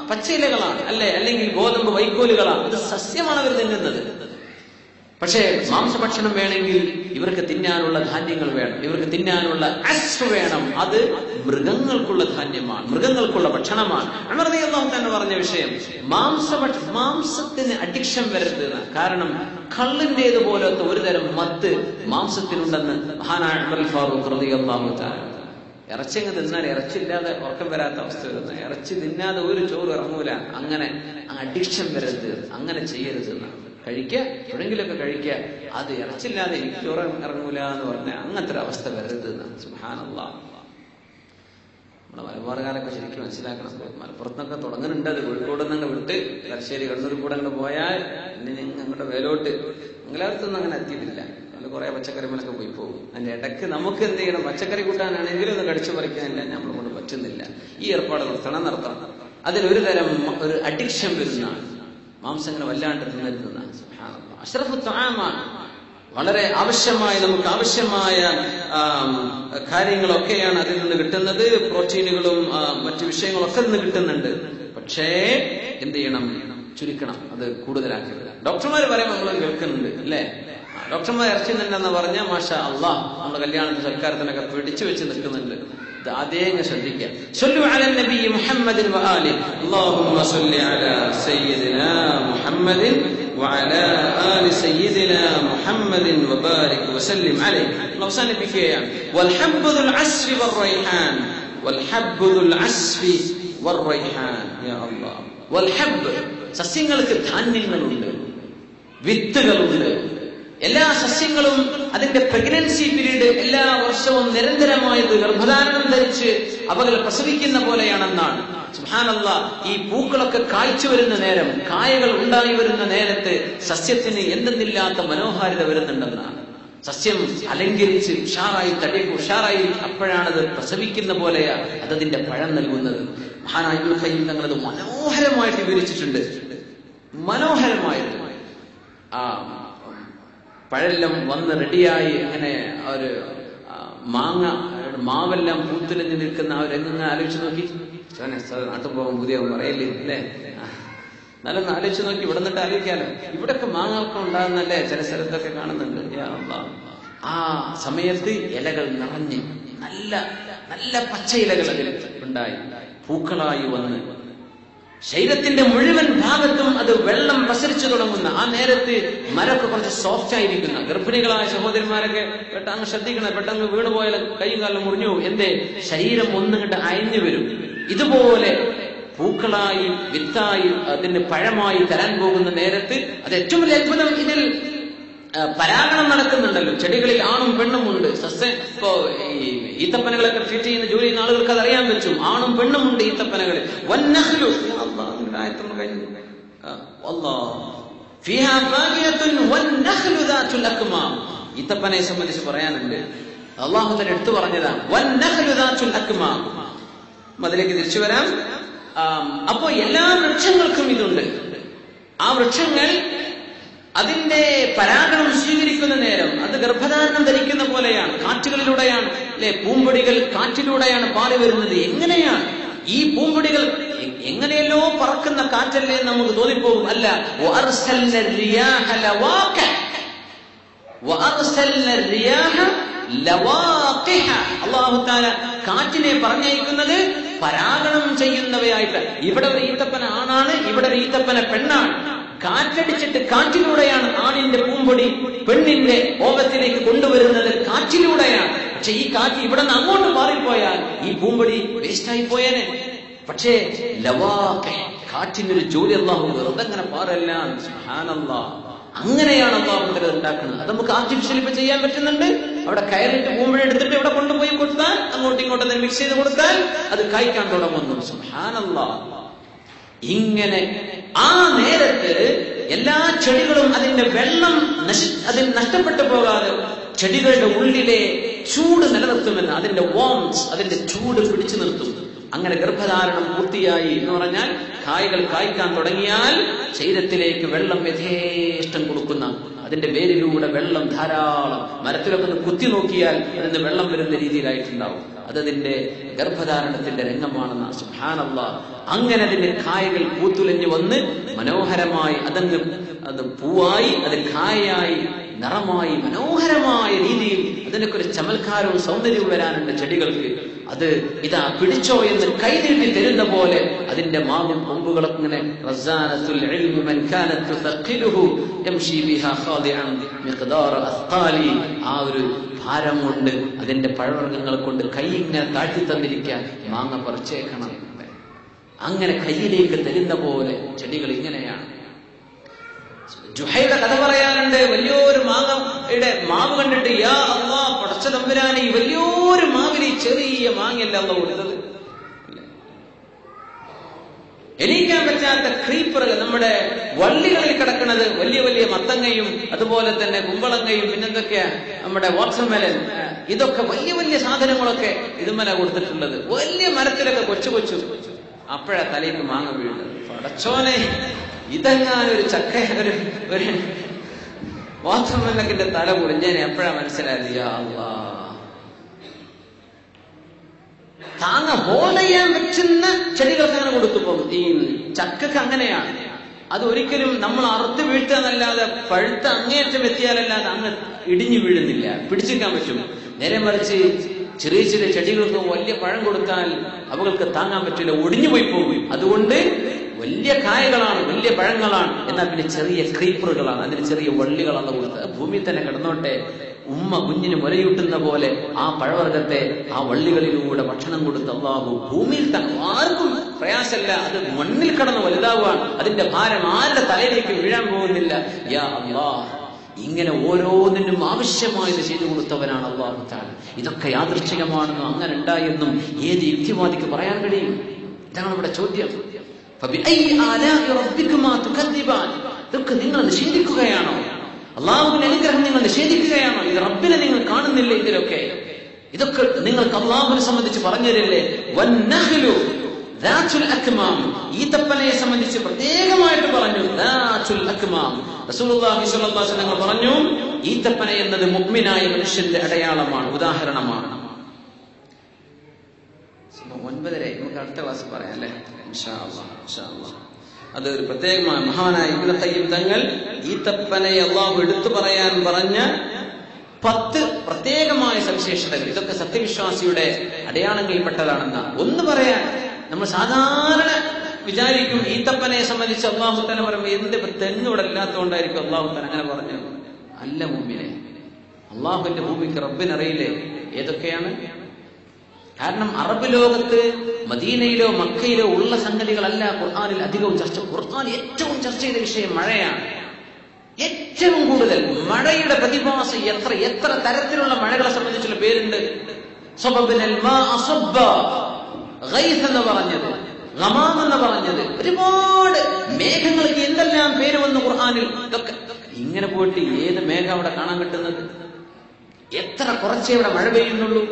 പച്ചയിലകളാണ് അല്ലെ, അല്ലെങ്കിൽ ഗോതമ്പ് വൈക്കോലുകളാണ്. ഇത് സസ്യമാണ് അവർ തിന്നുന്നത്. പക്ഷേ മാംസഭക്ഷണം വേണമെങ്കിൽ ഇവർക്ക് തിന്നാനുള്ള ധാന്യങ്ങൾ വേണം, ഇവർക്ക് തിന്നാനുള്ള അസ്ഫ് വേണം. അത് മൃഗങ്ങൾക്കുള്ള ധാന്യമാണ്, മൃഗങ്ങൾക്കുള്ള ഭക്ഷണമാണ്. ഉമർ റളിയല്ലാഹു തന്നെ പറഞ്ഞ വിഷയം മാംസത്തിന് അഡിക്ഷൻ വരരുത്. കാരണം കള്ളിന്റേതുപോലത്തെ ഒരു തരം മത്ത് മാംസത്തിനുണ്ടെന്ന് മഹാനായ ഉമർ ഫാറൂഖ് റളിയല്ലാഹു തആല. ഇറച്ചിങ്ങ് തിന്നാൽ ഇറച്ചില്ലാതെ ഉറക്കം വരാത്ത അവസ്ഥ വരുന്നത്. ഇറച്ചി തിന്നാതെ ഒരു ചോറ് ഇറങ്ങൂല. അങ്ങനെ അഡിക്ഷൻ വരരുത്, അങ്ങനെ ചെയ്യരുത് എന്നാണ്. കഴിക്കുക, എപ്പോഴെങ്കിലൊക്കെ കഴിക്കുക, അത് ഇറച്ചില്ലാതെ എനിക്ക് ചോറ് ഇറങ്ങൂല എന്ന് പറഞ്ഞാൽ അങ്ങനത്തെ ഒരു അവസ്ഥ വരരുത് എന്നാണ്. സുബ്ഹാനല്ലാഹ്. നമ്മുടെ മലബാറുകാരൊക്കെ ശരിക്കും മനസ്സിലാക്കണം. മലപ്പുറത്തൊക്കെ തുടങ്ങുന്നുണ്ട് അത്. കോഴിക്കോട് നിന്ന് വിട്ട് തലശ്ശേരി കണ്ണൂർ കൂടെ അങ്ങോട്ട് പോയാൽ പിന്നെ അങ്ങോട്ട് വേലോട്ട് മംഗലാപുരത്തൊന്നും അങ്ങനെ എത്തിയിട്ടില്ല. അതിൽ കുറെ പച്ചക്കറികളൊക്കെ പോയി പോകും. അതിന്റെ ഇടയ്ക്ക് നമുക്ക് എന്ത് ചെയ്യണം? പച്ചക്കറി കൂട്ടാനാണെങ്കിലും ഒന്ന് കടിച്ചു പറിക്കാനില്ല, നമ്മളെ കൊണ്ട് പറ്റുന്നില്ല. ഈ ഏർപ്പാട് നടത്തണം. അതിലൊരു തരം ഒരു അഡിക്ഷൻ വരുന്നതാണ്. മാംസം ഇങ്ങനെ വല്ലാണ്ട് തിന്നരുതെന്നാണ്. അഷ്റഫു തആമാണ്. വളരെ ആവശ്യമായ, നമുക്ക് ആവശ്യമായ കാര്യങ്ങളൊക്കെയാണ് അതിൽ നിന്ന് കിട്ടുന്നത്. പ്രോട്ടീനുകളും മറ്റു വിഷയങ്ങളൊക്കെ നിന്ന് കിട്ടുന്നുണ്ട്. പക്ഷേ എന്ത് ചെയ്യണം? ചുരുക്കണം, അത് കൂടുതലാക്കരുത്. ഡോക്ടർമാർ പറയുമ്പോൾ നമ്മൾ കേൾക്കുന്നുണ്ട് അല്ലെ. ഡോക്ടർമാർ ഇറച്ചി തിന്നെന്ന് പറഞ്ഞാൽ മാഷാ അല്ലാഹ്, നമ്മുടെ കല്യാണത്തിന് സൽക്കാരത്തിനൊക്കെ പിടിച്ചു വെച്ച് നിൽക്കുന്നുണ്ട്. ഇത് ആദ്യം ശ്രദ്ധിക്കുക. സ്വല്ലു അലൻ നബി മുഹമ്മദിൻ വആലിഹി അല്ലാഹുമ്മ സ്വല്ലി അലാ സയ്യിദിനാ മുഹമ്മദിൻ വഅലാ ആലി സയ്യിദിനാ മുഹമ്മദിൻ വബാരിക് വസല്ലിം അലൈഹി. അവസാനിപ്പിക്കുകയാണ്. വൽഹബ്ബുൽ അസ്ഫി വറൈഹാൻ, വൽഹബ്ബുൽ അസ്ഫി വറൈഹാൻ. യാ അല്ലാഹ്. വൽഹബ്ബ്, സസ്യങ്ങൾക്ക് ധാന്യങ്ങളുണ്ട്, വിത്തുകളുണ്ട്. എല്ലാ സസ്യങ്ങളും അതിന്റെ പ്രഗ്നൻസി പീരീഡ് എല്ലാ വർഷവും നിരന്തരമായത് ഗർഭധാരണം ധരിച്ച് അവകൾ പ്രസവിക്കുന്ന പോലെയാണെന്നാണ്. സുബ്ഹാനല്ലാഹ്. ഈ പൂക്കളൊക്കെ കായ്ച്ചു വരുന്ന നേരം, കായകൾ ഉണ്ടായി വരുന്ന നേരത്ത് സസ്യത്തിന് എന്തെന്നില്ലാത്ത മനോഹാരിത വരുന്നുണ്ടെന്നാണ്. സസ്യം അലങ്കരിച്ച് ഉഷാറായി ഉഷാറായി അപ്പോഴാണത് പ്രസവിക്കുന്ന പോലെയാ അതതിന്റെ പഴം നൽകുന്നത്. മഹാനായ ഇബ്നുൽ ഖയ്യിം തങ്ങളത് മനോഹരമായിട്ട് വിവരിച്ചിട്ടുണ്ട്. മനോഹരമായിട്ട് പഴെല്ലാം വന്ന് റെഡിയായി അങ്ങനെ ഒരു മാവെല്ലാം പൂത്തുലഞ്ഞ് നിൽക്കുന്ന ആ രംഗങ്ങൾ ആലോചിച്ച് നോക്കി. നാട്ടിൽ പോകാൻ പുതിയ പറയല്ലേ അല്ലേ? എന്നാലും ആലോചിച്ച് നോക്കി. ഇവിടെ നിന്നിട്ട് ആലോചിക്കാലോ. ഇവിടൊക്കെ മാങ്ങൊക്കെ ഉണ്ടാകുന്നല്ലേ ചില സ്ഥലത്തൊക്കെ കാണുന്നുണ്ട്. ആ സമയത്ത് ഇലകൾ നിറഞ്ഞ് നല്ല നല്ല പച്ച ഇലകൾ അതിൽ ഉണ്ടായി പൂക്കളായി വന്ന് ശരീരത്തിന്റെ മുഴുവൻ ഭാഗത്തും അത് വെള്ളം പ്രസരിച്ചു തുടങ്ങുന്ന ആ നേരത്ത് മരമൊക്കെ കുറച്ച് സോഫ്റ്റ് ആയിരിക്കുന്ന ഗർഭിണികളായ സഹോദരന്മാരൊക്കെ പെട്ടെന്ന് ശ്രദ്ധിക്കണം. പെട്ടെന്ന് വീണുപോയാൽ കൈയും കാലം മുറിഞ്ഞു പോകും. എന്തേ? ശരീരം ഒന്നുകിട്ട് അയഞ്ഞു വരും. ഇതുപോലെ പൂക്കളായി വിത്തായി അതിന് പഴമായി തരാൻ പോകുന്ന നേരത്ത് അത് ഏറ്റവും വലിയ അത്ഭുതം. ഇതിൽ പരാഗണം നടക്കുന്നുണ്ടല്ലോ. ചെടികളിൽ ആണും പെണ്ണും ഉണ്ട്. ഇപ്പോ ഈ ഈത്തപ്പനകളൊക്കെ ട്രീറ്റ് ചെയ്യുന്ന ജോലി ചെയ്യുന്ന ആളുകൾക്ക് അത് അറിയാൻ പറ്റും. ആണും പെണ്ണും ഉണ്ട് ഈത്തപ്പനകളിൽ. ഈത്തപ്പനെ സംബന്ധിച്ച് പറയാനുണ്ട്. അള്ളാഹു തന്നെ എടുത്തു പറഞ്ഞതാണ്. അതിലേക്ക് തിരിച്ചു വരാം. അപ്പോ എല്ലാ വൃക്ഷങ്ങൾക്കും ഇതുണ്ട്. ആ വൃക്ഷങ്ങൾ അതിന്റെ പരാഗണം സ്വീകരിക്കുന്ന നേരം അത് ഗർഭധാരണം ധരിക്കുന്ന പോലെയാണ്. കാറ്റുകളിലൂടെയാണ് അല്ലെ? പൂമ്പൊടികൾ കാറ്റിലൂടെയാണ് പാറി വരുന്നത്. എങ്ങനെയാണ് ഈ പൂമ്പൊടികൾ? എങ്ങനെയല്ലോ പറക്കുന്ന കാറ്റല്ലേ നമുക്ക് തോന്നിപ്പോകും. അല്ല, അല്ലാഹു തആല കാറ്റിനെ പറഞ്ഞയക്കുന്നത് പരാഗണം ചെയ്യുന്നവയായിട്ട്. ഇവിടെ ഒരു ഈത്തപ്പന ആണാണ്, ഇവിടെ ഒരു ഈത്തപ്പന പെണ്ണാണ്. കാറ്റടിച്ചിട്ട് കാറ്റിലൂടെയാണ് ആണിന്റെ പൂമ്പൊടി പെണ്ണിന്റെ ഓവത്തിലേക്ക് കൊണ്ടുവരുന്നത്. കാറ്റിലൂടെയാണ്. പക്ഷെ ഈ കാറ്റ് ഇവിടെ നിന്ന് അങ്ങോട്ട് മാറിപ്പോയാൽ ഈ പൂമ്പൊടി വേസ്റ്റായി പോയേനെ. പക്ഷേ കാറ്റിനൊരു ജോലി അല്ലാഹു വെറുതെ അങ്ങനെ പാറല്ല. സുബ്ഹാനല്ലാഹ്. അങ്ങനെയാണ് അല്ലാഹു ഉണ്ടാക്കുന്നത്. അത് നമുക്ക് ആർട്ടിഫിഷ്യൽ ഇപ്പൊ ചെയ്യാൻ പറ്റുന്നുണ്ട്. അവിടെ കയറിയിട്ട് പൂമ്പൊടി എടുത്തിട്ട് ഇവിടെ കൊണ്ടുപോയി കൊടുത്താൽ അങ്ങോട്ടും ഇങ്ങോട്ടും മിക്സ് ചെയ്ത് കൊടുത്താൽ അത് കായ്ക്കാൻ തുടങ്ങുന്നു. സുബ്ഹാനല്ലാഹ്. ഇങ്ങനെ ആ നേരത്ത് എല്ലാ ചെടികളും അതിന്റെ വെള്ളം അതിൽ നഷ്ടപ്പെട്ടു പോകാതെ ചെടികളുടെ ഉള്ളിലെ ചൂട് നിലനിർത്തുമെന്ന്, അതിന്റെ വാംസ്, അതിന്റെ ചൂട് പിടിച്ചു നിർത്തും. അങ്ങനെ ഗർഭധാരണം പൂർത്തിയായി എന്ന് പറഞ്ഞാൽ കായ്കൾ കായ്ക്കാൻ തുടങ്ങിയാൽ ശരീരത്തിലേക്ക് വെള്ളം യഥേഷ്ടം കൊടുക്കുന്ന, അതിന്റെ വേരിലൂടെ വെള്ളം ധാരാളം, മരത്തിലൊക്കെ ഒന്ന് കുത്തി നോക്കിയാൽ അതിന് വെള്ളം വരുന്ന രീതിയിലായിട്ടുണ്ടാവും. അതതിന്റെ ഗർഭധാരണത്തിന്റെ രംഗമാണെന്ന്. സുബ്ഹാനല്ലാഹ്. അങ്ങനെ അതിന്റെ കായകൾ പൂത്തുലഞ്ഞു വന്ന് മനോഹരമായി അത് പൂവായി, അത് കായായി, നിറമായി, മനോഹരമായ രീതിയിൽ അതിനൊക്കെ ഒരു ചമൽക്കാരവും സൗന്ദര്യവും വരാനുണ്ട് ചെടികൾക്ക്. അത് ഇതാ പിടിച്ചോ എന്ന് കൈനീട്ടി തരുന്ന പോലെ അതിന്റെ മാവും കൊമ്പുകളൊക്കെ ഇങ്ങനെ റസാനത്തുൽ ഇൽമി മൻ കാനത് തുസഖിലുഹു യംശി ബിഹാ ഖാദിഅൻ മിഖ്ദാറ അസ്ഖാലി. ആ ഒരു ഭാരം കൊണ്ട് അതിന്റെ പഴവർഗ്ഗങ്ങളെ കൊണ്ട് കൈ ഇങ്ങനെ താഴ്ത്തി തന്നിരിക്കാൻ, മാങ്ങ പറിച്ചേക്കണം. അങ്ങനെ കയ്യിലേക്ക് തരുന്ന പോലെ ചെടികൾ ഇങ്ങനെയാണ്. ജുഹയുടെ കഥ പറയാറുണ്ട്. വലിയൊരു മാങ്ങയുടെ മാവ് കണ്ടിട്ട് യാ അല്ലാഹ്, പടച്ച തമ്പുരാനെ, ഈ വലിയൊരു മാവിന് ചെറിയ മാങ്ങയല്ല അല്ലാഹ് കൊടുത്തത്. എണീക്കാൻ പറ്റാത്ത ക്രീപ്പറുകൾ നമ്മുടെ വള്ളികളിൽ കിടക്കുന്നത്, വലിയ വലിയ മത്തങ്ങയും അതുപോലെ തന്നെ കുമ്പളങ്ങയും പിന്നെന്തൊക്കെയാ നമ്മുടെ വാട്ടർമെലൻ, ഇതൊക്കെ വലിയ വലിയ സാധനങ്ങളൊക്കെ ഇതുമല കൊടുത്തിട്ടുള്ളത്. വലിയ മരത്തിലൊക്കെ കൊച്ചു കൊച്ചു, അപ്പോഴാ തലയ്ക്ക് മാങ്ങ വീഴുന്നത്. പടച്ചോനെ, ഇതെങ്ങാനൊരു ചക്ക ഒരു വാട്ടർമെലന്റെ തല പൊളിഞ്ഞേനെ എപ്പോഴാ മനസ്സിലായത്. യാ അല്ലാഹ്, താങ്ങ ഹോൾഡ് ചെയ്യാൻ പറ്റുന്ന ചെടികൾക്ക് അങ്ങനെ കൊടുത്തുപോകും. ഈ ചക്കക്ക് അങ്ങനെയാണ്. അത് ഒരിക്കലും നമ്മൾ അറുത്ത് വീഴ്ത്താന്നല്ലാതെ പഴുത്ത അങ്ങേയറ്റം എത്തിയാലല്ലാതെ അങ്ങ് ഇടിഞ്ഞു വീഴുന്നില്ല, പിടിച്ചിരിക്കാൻ പറ്റും. നേരെ മറിച്ച് ചെറിയ ചെറിയ ചെടികൾക്ക് വലിയ പഴം കൊടുത്താൽ അവകൾക്ക് താങ്ങാൻ പറ്റില്ല, ഒടിഞ്ഞു പോയി പോകും. അതുകൊണ്ട് വലിയ കായകളാണ്, വലിയ പഴങ്ങളാണ്, എന്നാൽ പിന്നെ ചെറിയ ക്രീപ്പറുകളാണ്, അതിന് ചെറിയ വള്ളികളാണ് കൊടുത്തത്. ഭൂമിയിൽ തന്നെ കിടന്നോട്ടെ, ഉമ്മ കുഞ്ഞിന് മുലയൂട്ടുന്ന പോലെ ആ പഴവർഗത്തെ ആ വള്ളികളിലൂടെ ഭക്ഷണം കൊടുത്ത് അല്ലാഹു ഭൂമിയിൽ തന്നെ ആർക്കും പ്രയാസമല്ല, അത് മണ്ണിൽ കടന്ന് വലുതാവുകയാണ്. അതിന്റെ ഭാരം ആരുടെ തലയിലേക്ക് വീഴാൻ പോകുന്നില്ല. യാ അല്ലാഹ്, ഇങ്ങനെ ഓരോന്നിനും ആവശ്യമായത് ചെയ്തു കൊടുത്തവനാണ് അല്ലാഹു തആല. ഇതൊക്കെ യാദൃച്ഛികമാണെന്നും അങ്ങനെ ഉണ്ടായെന്നും ഏത് യുക്തിവാദിക്ക് പറയാൻ കഴിയും? ഇതാണ് നമ്മുടെ ചോദ്യം. ഇതൊക്കെ നിങ്ങൾ നിഷേധിക്കുകയാണോ? അള്ളാഹുവിന്റെ അനുഗ്രഹം നിങ്ങൾ നിഷേധിക്കുകയാണോ? ഇത് റബ്ബിനെ നിങ്ങൾ കാണുന്നില്ലേ? ഇതിലൊക്കെ ഇതൊക്കെ നിങ്ങൾക്ക് അള്ളാഹുവിനെ സംബന്ധിച്ച് പറഞ്ഞു തരില്ലേ? വന്നഹ്ലു ദാതുൽ അക്മാം, ഈത്തപ്പനയെ സംബന്ധിച്ച് പ്രത്യേകമായിട്ട് പറഞ്ഞു. ദാതുൽ അക്മാം, റസൂലുള്ളാഹി സ്വല്ലല്ലാഹു അലൈഹി വസല്ലം പറഞ്ഞു, ഈത്തപ്പന എന്നത് മുഅ്മിനായ മനുഷ്യന്റെ അടയാളമാണ്, ഉദാഹരണമാണ്. 9:30 നമുക്ക് അടുത്ത ക്ലാസ് പറയാം അല്ലേ? ഇൻഷാ അല്ലാഹ്, ഇൻഷാ അല്ലാഹ്. അത് ഒരു പ്രത്യേകമായ മഹാനായ ഇബ്നു ഖയ്യിം തങ്ങൾ ഈത്തപ്പനയെ അള്ളാഹു എടുത്തു പറയാൻ പറഞ്ഞ 10 പ്രത്യേകമായ സവിശേഷതകൾ, ഇതൊക്കെ സത്യവിശ്വാസിയുടെ അടയാളങ്ങളിൽപ്പെട്ടതാണെന്ന. ഒന്ന് പറയാൻ, നമ്മൾ സാധാരണ വിചാരിക്കും ഈത്തപ്പനയെ സംബന്ധിച്ച് അള്ളാഹു തആല പറയുമ്പോൾ എന്ത് തെങ്ങ് ഇവിടെ ഇല്ലാത്തതുകൊണ്ടായിരിക്കും അള്ളാഹു തആല അങ്ങനെ പറഞ്ഞത്. അല്ല മുഅ്മിനേ, അള്ളാഹുവിന്റെ ഭൂമിക്ക് റബ്ബിനറിയില്ലേ ഏതൊക്കെയാണ്? കാരണം അറബ് ലോകത്ത് മദീനയിലോ മക്കയിലോ ഉള്ള സംഗതികളല്ല ഖുർആനിൽ അധികവും ചർച്ച. ഖുർആൻ ഏറ്റവും ചർച്ച ചെയ്ത വിഷയം മഴയാണ്. ഏറ്റവും കൂടുതൽ മഴയുടെ പ്രതിഭാസം, എത്ര തരത്തിലുള്ള മഴകളെ സംബന്ധിച്ചുള്ള പേരുണ്ട്. സബബനൽ മാഅ സബ്ബ, ഗൈസ് എന്ന് പറഞ്ഞത്, ഗമാം എന്ന് പറഞ്ഞത്, ഒരുപാട് മേഘങ്ങൾക്ക് എന്തെല്ലാം പേര് വന്നു ഖുർആനിൽ. ഇതൊക്കെ ഇങ്ങനെ പോയിട്ട് ഏത് മേഘം അവിടെ കാണാൻ കിട്ടുന്നത്? എത്ര കുറച്ചേ ഇവിടെ മഴ പെയ്യുന്നുള്ളൂ.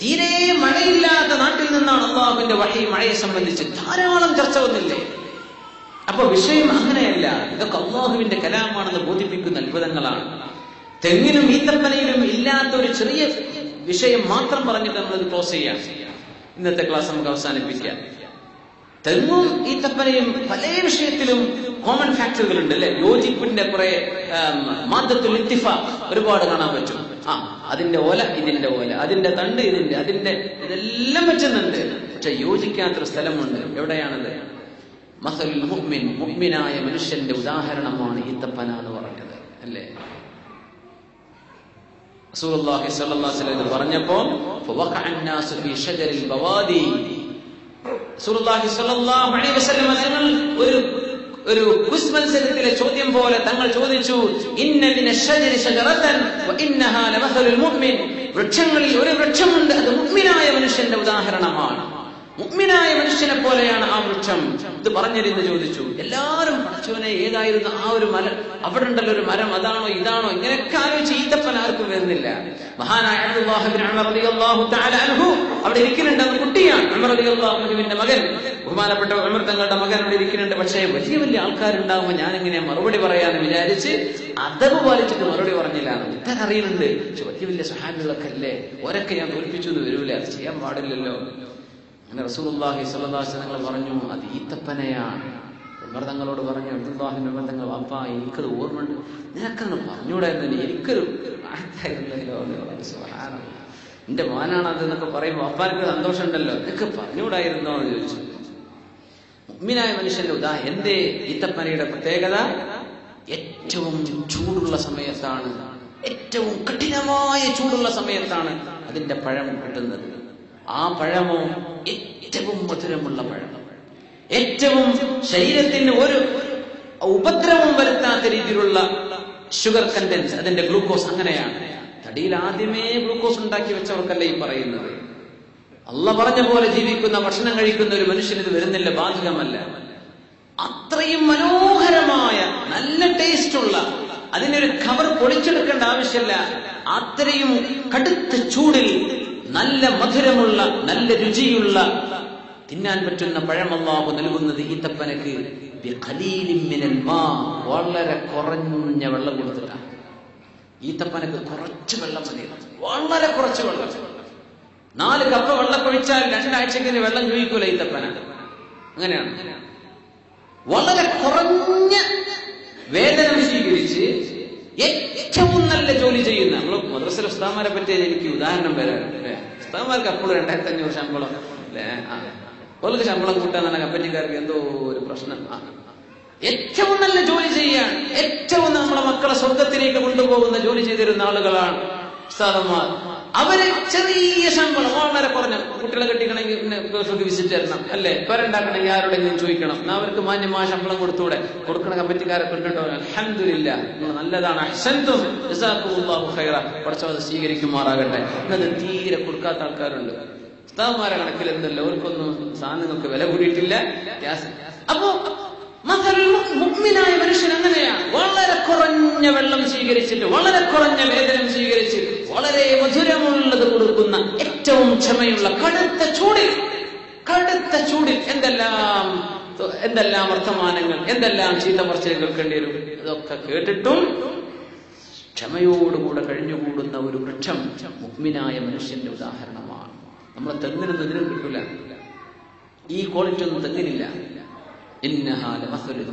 തീരെ മഴയില്ലാത്ത നാട്ടിൽ നിന്നാണ് അള്ളാഹുവിന്റെ വഹി മഴയെ സംബന്ധിച്ച് ധാരാളം ചർച്ച വന്നില്ലേ? അപ്പൊ വിഷയം അങ്ങനെയല്ല, ഇതൊക്കെ അള്ളാഹുവിന്റെ കലാമാണെന്ന് ബോധിപ്പിക്കുന്ന അത്ഭുതങ്ങളാണ്. തെങ്ങിനും ഈത്തപ്പനയിലും ഇല്ലാത്ത ഒരു ചെറിയ വിഷയം മാത്രം പറഞ്ഞിട്ട് നമ്മളത് ക്ലോസ് ചെയ്യാം. ഇന്നത്തെ ക്ലാസ് നമുക്ക് അവസാനിപ്പിക്കാം. തെങ്ങും ഈത്തപ്പനയും പല വിഷയത്തിലും കോമൺ ഫാക്ടറുകളുണ്ട് അല്ലെ? യോജിപ്പിന്റെ കുറെ മാദ്ദത്തുൽ ഇത്തിഫാഖ് ഒരുപാട് കാണാൻ പറ്റും. അതിന്റെ ഓല ഇതിന്റെ ഓല, അതിന്റെ തണ്ട് അതിന്റെ ഇതെല്ലാം പറ്റുന്നുണ്ട്. പക്ഷെ യോജിക്കാത്തൊരു സ്ഥലമുണ്ട്. എവിടെയാണത്? മസലുൽ മുഅ്മിൻ, മുഅ്മിനായ മനുഷ്യന്റെ ഉദാഹരണമാണ് ഈത്തപ്പന എന്ന് പറഞ്ഞത് അല്ലേ? റസൂലുള്ളാഹി സ്വല്ലല്ലാഹു അലൈഹി വസല്ലം പറഞ്ഞപ്പോൾ ഫവഖഅ അന്നാസു ഫീ ഷജറിൽ ബവാദി, റസൂലുള്ളാഹി സ്വല്ലല്ലാഹു അലൈഹി വസല്ലം തങ്ങൾ ഒരു ക്വിസ് മത്സരത്തിലെ ചോദ്യം പോലെ തങ്ങൾ ചോദിച്ചു, ഇന്ന മിനശ്ശജരി ശജറതൻ വ ഇന്നഹാ ലമസലുൽ മുഅ്മിൻ, വൃക്ഷങ്ങളിൽ ഒരു വൃക്ഷമുണ്ട്, അത് മുഅ്മിനായ മനുഷ്യന്റെ ഉദാഹരണമാണ്. മുഅ്മിനായ മനുഷ്യനെ പോലെയാണ് ആ വൃക്ഷം. ഇത് പറഞ്ഞിരുന്ന് ചോദിച്ചു. എല്ലാവരും പടച്ചവനെ ഏതായിരുന്നു ആ ഒരു മരം, അവിടെ ഉണ്ടല്ലോ ഒരു മരം, അതാണോ ഇതാണോ, ഇങ്ങനെയൊക്കെ ആലോചിച്ച് ഈത്തപ്പൻ ആർക്കും വരുന്നില്ല. മഹാനായ അബ്ദുല്ലാഹ് ഇബ്നു ഉമർ റളിയല്ലാഹു തആല അൻഹു അവിടെ ഇരിക്കുന്നുണ്ട്. അത് കുട്ടിയാണ്, ഉമർ റളിയല്ലാഹു അൻഹുവിന്റെ മകൻ, ബഹുമാനപ്പെട്ട ഉമർ തങ്ങളുടെ മകൻ അവിടെ ഇരിക്കുന്നുണ്ട്. പക്ഷേ വലിയ വലിയ ആൾക്കാരുണ്ടാകുമ്പോൾ ഞാൻ എങ്ങനെയാ മറുപടി പറയാന്ന് വിചാരിച്ച് അദബ് പാലിച്ചിട്ട് മറുപടി പറഞ്ഞില്ല. ഉത്തരം അറിയുന്നുണ്ട്, പക്ഷെ വലിയ വലിയ സ്വഹാബികളൊക്കെ അല്ലേ, ഒരൊക്കെ ഞാൻ തോൽപ്പിച്ചു എന്ന് വരൂല, അത് ചെയ്യാൻ പാടില്ലല്ലോ. അങ്ങനെ റസൂലുള്ളാഹി സ്വല്ലല്ലാഹു അലൈഹി വസല്ലം പറഞ്ഞു, അത് ഈത്തപ്പനയാണ്. ഉമർ തങ്ങളോട് പറഞ്ഞു, അബ്ദുല്ലാഹി ഉമർ തങ്ങൾ, അപ്പാ എനിക്കത് ഓർമ്മയുണ്ട്, നിനക്കന്ന് പറഞ്ഞൂടായിരുന്നു, എനിക്കൊരു എന്റെ മോനാണ് അത് എന്നൊക്കെ പറയുമ്പോൾ അപ്പാർക്ക് സന്തോഷം ഉണ്ടല്ലോ, നിനക്ക് പറഞ്ഞൂടായിരുന്നോ എന്ന് ചോദിച്ചു. മുഅ്മിനായ മനുഷ്യന്റെ എന്തേ ഈത്തപ്പനയുടെ പ്രത്യേകത? ഏറ്റവും ചൂടുള്ള സമയത്താണ്, ഏറ്റവും കഠിനമായ ചൂടുള്ള സമയത്താണ് അതിന്റെ പഴം കിട്ടുന്നത്. ആ പഴമോ ഏറ്റവും മധുരമുള്ള പഴം, ഏറ്റവും ശരീരത്തിന് ഒരു ഉപദ്രവം വരുത്താത്ത രീതിയിലുള്ള ഷുഗർ കണ്ടന്റ്, അതിന്റെ ഗ്ലൂക്കോസ് അങ്ങനെയാണ്. തടിയിൽ ആദ്യമേ ഗ്ലൂക്കോസ് ഉണ്ടാക്കി വെച്ചവർക്കല്ല ഈ പറയുന്നത്. അള്ളാഹ് പറഞ്ഞ പോലെ ജീവിക്കുന്ന, ഭക്ഷണം കഴിക്കുന്ന ഒരു മനുഷ്യന് ഇത് വരുന്നില്ല, ബാധകമല്ല. അത്രയും മനോഹരമായ നല്ല ടേസ്റ്റുള്ള, അതിനൊരു കവർ പൊളിച്ചെടുക്കേണ്ട ആവശ്യമില്ല, അത്രയും കടുത്ത ചൂടിൽ നല്ല മധുരമുള്ള, നല്ല രുചിയുള്ള, തിന്നാൻ പറ്റുന്ന പഴം അല്ലാഹു നൽകുന്നത് ഈത്തപ്പനക്ക് വളരെ കുറഞ്ഞ വെള്ളം കൊടുത്തിട്ടാണ്. ഈത്തപ്പനക്ക് കുറച്ച് വെള്ളം മതി, വളരെ കുറച്ച് വെള്ളം. 4 കപ്പ് വെള്ളം ഒഴിച്ചാൽ 2 ആഴ്ചക്ക് വെള്ളം ചോദിക്കൂല ഈത്തപ്പന. അങ്ങനെയാണ്. വളരെ കുറഞ്ഞ വേതനം സ്വീകരിച്ച് ഏറ്റവും നല്ല ജോലി ചെയ്യുന്ന, നമ്മൾ മദ്രസയിലെ ഉസ്താദ്മാരെ പറ്റി എനിക്ക് ഉദാഹരണം വരാം. ഉസ്താദ്മാർക്ക് അപ്പോഴും 2500 ശമ്പളം അല്ലേ? അവർക്ക് ശമ്പളം കൂട്ടാന്നാണ് കമ്പനിക്കാർക്ക് എന്തോ ഒരു പ്രശ്നം. ഏറ്റവും നല്ല ജോലി ചെയ്യാൻ, ഏറ്റവും നമ്മളെ മക്കളെ സ്വർഗത്തിലേക്ക് കൊണ്ടുപോകുന്ന ജോലി ചെയ്തിരുന്ന ആളുകളാണ് ഉസ്താദന്മാർ. അവര് ചെറിയ ശമ്പളം, വളരെ കുറഞ്ഞ, കുട്ടികളെ കെട്ടിക്കണമെങ്കിൽ ഗൾഫിലേക്ക് വിസിറ്റ് തരണം അല്ലെ, പേരുണ്ടാക്കണമെങ്കിൽ ആരോടെങ്കിലും ചോദിക്കണം, അവർക്ക് മാന്യമായ ശമ്പളം കൊടുത്തൂടെ? കൊടുക്കണ കമ്മിറ്റിക്കാരൊക്കെ ഉണ്ടോ? അൽഹംദുലില്ലാഹ്, നല്ലതാണ്. അഹ്സൻതും ജസാക്കുമുല്ലാഹു ഖൈറ, പടച്ചവൻ സ്വീകരിക്കുമാറാകട്ടെ. എന്നത് തീരെ കൊടുക്കാത്ത ആൾക്കാരുണ്ട്. ഉസ്താദ്മാരെ കണക്കിൽ എന്തല്ലോ, അവർക്കൊന്നും സാധനങ്ങൾക്ക് വില കൂടിയിട്ടില്ല. അപ്പോ മുഅ്മിനായ മനുഷ്യൻ അങ്ങനെയാണ്. വളരെ കുറഞ്ഞ വെള്ളം സ്വീകരിച്ചിട്ട്, വളരെ കുറഞ്ഞ വേതനം സ്വീകരിച്ച്, വളരെ മധുരമുള്ളത് കൊടുക്കുന്ന, ഏറ്റവും ക്ഷമയുള്ള, കടുത്ത ചൂടിൽ എന്തെല്ലാം വർത്തമാനങ്ങൾ, എന്തെല്ലാം ചീത്ത പറച്ചിൽ കേൾക്കേണ്ടി വരും. ഇതൊക്കെ കേട്ടിട്ടും ക്ഷമയോടുകൂടെ കഴിഞ്ഞുകൂടുന്ന ഒരു വൃക്ഷം മുഅ്മിനായ മനുഷ്യന്റെ ഉദാഹരണമാണ്. നമ്മളെ തെങ്ങിനൊന്നും ഇതിനും കിട്ടൂല, ഈ ക്വാളിറ്റി ഒന്നും തെങ്ങിനില്ല.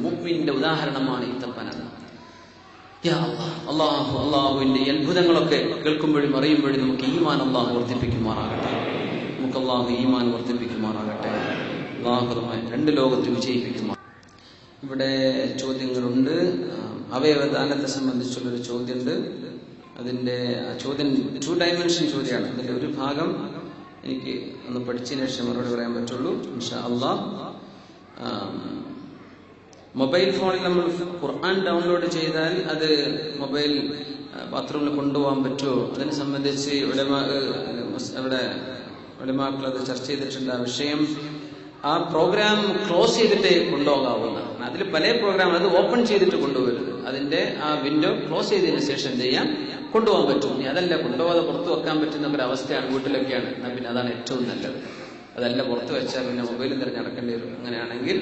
മുഅ്മിന്റെ ഉദാഹരണമാണ് ഈത്തപ്പന. അള്ളാഹുവിന്റെ അത്ഭുതങ്ങളൊക്കെ കേൾക്കുമ്പോഴും അറിയുമ്പോഴും നമുക്ക് ഈമാൻ അള്ളാഹു വർദ്ധിപ്പിക്കുമാറാകട്ടെ. നമുക്ക് അള്ളാഹു ഈമാൻ വർദ്ധിപ്പിക്കുമാറാകട്ടെ. അള്ളാഹു നമ്മെ 2 ലോകത്ത് വിജയിപ്പിക്കുമാറാകട്ടെ. ഇവിടെ ചോദ്യങ്ങളുണ്ട്. അവയവദാനത്തെ സംബന്ധിച്ചുള്ളൊരു ചോദ്യമുണ്ട്. അതിന്റെ ചോദ്യം 2 ഡയമെൻഷൻ ചോദ്യമാണ്. അതിന്റെ ഒരു ഭാഗം എനിക്ക് ഒന്ന് പഠിച്ചതിന് ശേഷം മറുപടി പറയാൻ പറ്റുള്ളൂ ഇൻഷാ അള്ളാഹ്. മൊബൈൽ ഫോണിൽ നമ്മൾ ഖുർആൻ ഡൗൺലോഡ് ചെയ്താൽ അത് മൊബൈൽ ബാത്റൂമിൽ കൊണ്ടുപോകാൻ പറ്റുമോ? അതിനെ സംബന്ധിച്ച് അവിടെ ഉലമാക്കൾ അത് ചർച്ച ചെയ്തിട്ടുണ്ട്. ആ വിഷയം, ആ പ്രോഗ്രാം ക്ലോസ് ചെയ്തിട്ട് കൊണ്ടുപോകാവുന്നതാണ്. അതിൽ പല പ്രോഗ്രാം അത് ഓപ്പൺ ചെയ്തിട്ട് കൊണ്ടുപോകരുത്. അതിന്റെ ആ വിൻഡോ ക്ലോസ് ചെയ്തതിനു ശേഷം ചെയ്യാൻ കൊണ്ടുപോകാൻ പറ്റും. ഇനി അതല്ല, കൊണ്ടുപോകാതെ പുറത്തു വെക്കാൻ പറ്റുന്ന ഒരു അവസ്ഥയാണ്, വീട്ടിലൊക്കെയാണ്, എന്നാൽ പിന്നെ അതാണ് ഏറ്റവും നല്ലത്. അതല്ല, പുറത്ത് വെച്ചാൽ പിന്നെ മൊബൈലും തിരഞ്ഞെടുക്കേണ്ടി വരും. അങ്ങനെയാണെങ്കിൽ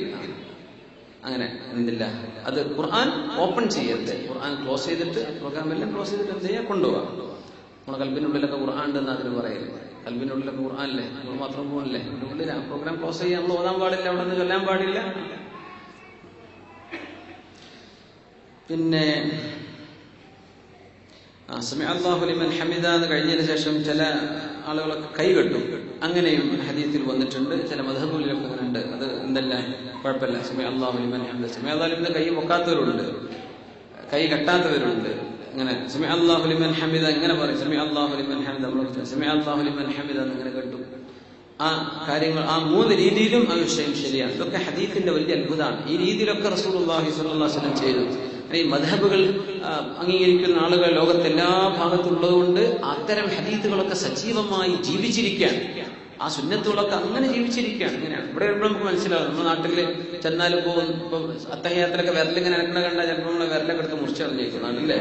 അങ്ങനെ എന്തില്ല, അത് ഖുർആൻ ഓപ്പൺ ചെയ്യരുത്. ഖുർആൻ ക്ലോസ് ചെയ്തിട്ട്, പ്രോഗ്രാം എല്ലാം ക്ലോസ് ചെയ്തിട്ട് എന്ത് ചെയ്യാം, കൊണ്ടുപോകാം. നമ്മളെ കൽബിനുള്ളിലൊക്കെ ഖുർആൻ ഉണ്ടെന്ന് അതിന് പറയില്ല. കൽബിനുള്ളിലൊക്കെ ഖുർആൻ അല്ലേ, നമ്മൾ മാത്രം പോകണല്ലേ, അതിന്റെ ഉള്ളിൽ ആ പ്രോഗ്രാം ക്ലോസ് ചെയ്യാൻ നമ്മൾ ഓതാൻ പാടില്ല, അവിടെ നിന്ന് ചൊല്ലാൻ പാടില്ല. പിന്നെ സമി അല്ലാഹു ലിമൻ ഹമിദ എന്ന് കഴിഞ്ഞതിന് ശേഷം ചില ആളുകളൊക്കെ കൈകെട്ടും. അങ്ങനെയും ഹദീസിൽ വന്നിട്ടുണ്ട്. ചില മദ്ഹബുകളിലൊക്കെ അങ്ങനെ ഉണ്ട്. അത് എന്തല്ല, കുഴപ്പമില്ല. സമി അല്ലാഹു ലിമൻ ഹമിദ, സമി അല്ലാഹു ലിമൻ കൈ പൊക്കാത്തവരുണ്ട്, കൈ കെട്ടാത്തവരുണ്ട്. അങ്ങനെ സമി അല്ലാഹു ലിമൻ ഹമിദ ഇങ്ങനെ പറയും. സമി അല്ലാഹു ലിമൻ ഹമിദ, നമ്മൾ സമി അല്ലാഹു ലിമൻ ഹമിദ എന്നിങ്ങനെ കേട്ടു. ആ കാര്യങ്ങൾ, ആ 3 രീതിയിലും ആ വിഷയം ശരിയാണ്. ഇതൊക്കെ ഹദീസിന്റെ വലിയ അത്ഭുതമാണ്. ഈ രീതിയിലൊക്കെ റസൂലുള്ളാഹി സ്വല്ലല്ലാഹു അലൈഹി വസല്ലം ചെയ്തു. ഈ മദ്ഹബുകൾ അംഗീകരിക്കുന്ന ആളുകൾ ലോകത്തെല്ലാ ഭാഗത്തുള്ളതുകൊണ്ട് അത്തരം ഹദീസുകളൊക്കെ സജീവമായി ജീവിച്ചിരിക്കാൻ, ആ സുന്നത്തുകളൊക്കെ അങ്ങനെ ജീവിച്ചിരിക്കുകയാണ്. ഇങ്ങനെയാണ് ഇവിടെ വരുമ്പോൾ നമുക്ക് മനസ്സിലാവും. നമ്മുടെ നാട്ടില് ചെന്നാലും പോകും, ഇപ്പൊ അത്തഹിയാത്തിലൊക്കെ വിരലിങ്ങനെ നടക്കണ കണ്ടാൽ ചിലപ്പോൾ നമ്മളെ വിരലൊക്കെ എടുത്ത് മുറിച്ചറിഞ്ഞേക്കും നാട്ടില്ലേ.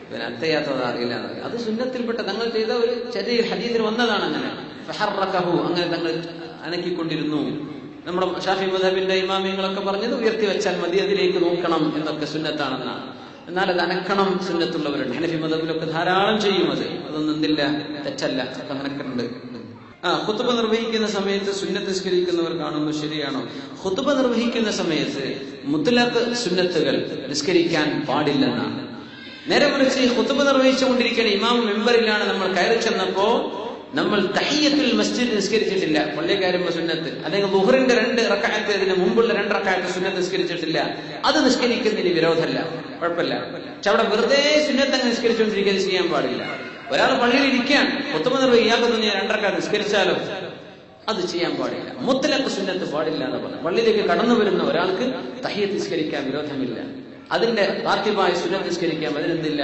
പിന്നെ അത്തഹിയാത്തത് അറിയില്ല എന്നറിയാം. അത് സുന്നത്തിൽപ്പെട്ട തങ്ങൾ ചെയ്ത ഒരു ചെറിയ ഹദീസിൽ വന്നതാണ്. അങ്ങനെ ഫഹറകഹു, അങ്ങനെ തങ്ങൾ അനക്കിക്കൊണ്ടിരുന്നു. നമ്മുടെ ഷാഫി മദ്ഹബിന്റെ ഇമാമിയങ്ങളൊക്കെ പറഞ്ഞത് ഉയർത്തി വെച്ചാൽ മതി, അതിലേക്ക് നോക്കണം എന്നൊക്കെ സുന്നത്താണെന്നാണ്. എന്നാൽ അത് അനക്കണം സുന്നത്തുള്ളവരുണ്ട്. ഹനഫി മദ്ഹബിലൊക്കെ ധാരാളം ചെയ്യും. അതൊന്നും എന്തില്ല, തെറ്റല്ല, ഒക്കെ അങ്ങനൊക്കെ ഉണ്ട്. ഖുതുബ നിർവഹിക്കുന്ന സമയത്ത് സുന്നത്ത് നിസ്കരിക്കുന്നവർ കാണുമ്പോൾ ശരിയാണോ? ഖുതുബ നിർവഹിക്കുന്ന സമയത്ത് മുത്ലഖ് സുന്നത്തുകൾ നിസ്കരിക്കാൻ പാടില്ലെന്നാണ്. നേരെ മറിച്ച് ഈ ഖുതുബ നിർവഹിച്ചുകൊണ്ടിരിക്കുന്ന ഇമാം മെമ്പറിലാണ് നമ്മൾ കയറി ചെന്നപ്പോ നമ്മൾ തഹിയ്യത്തുൽ മസ്ജിദ് നിസ്കരിച്ചിട്ടില്ല, പള്ളി കയറുമ്പോ സുന്നത്ത്. അല്ലെങ്കിൽ ളുഹറിന്റെ 2 റക്അത്ത്, അതിന് മുമ്പുള്ള 2 റക്അത്ത് സുന്നത്ത് നിസ്കരിച്ചിട്ടില്ല. അത് നിസ്കരിക്കുന്നതിന് വിരോധമല്ല, കുഴപ്പമില്ല. പക്ഷെ അവിടെ വെറുതെ സുന്നത്ത് അങ്ങ് നിസ്കരിച്ചുകൊണ്ടിരിക്കുന്നത് ചെയ്യാൻ പാടില്ല. ഒരാൾ പള്ളിയിൽ ഇരിക്കുകയാണ്, ഖുതുബ നിർവഹിക്കാതെ 2 റക്അത്ത് നിസ്കരിച്ചാലോ അത് ചെയ്യാൻ പാടില്ല. മുത്ലഖ് സുന്നത്ത് പാടില്ല എന്ന് പറഞ്ഞു. പള്ളിയിലേക്ക് കടന്നു വരുന്ന ഒരാൾക്ക് തഹിയ്യത്ത് നിസ്കരിക്കാൻ വിരോധമില്ല. അതിന്റെ റാത്തിബായ സുന്നത്ത് നിസ്കരിക്കാം, അതിനെന്തില്ല,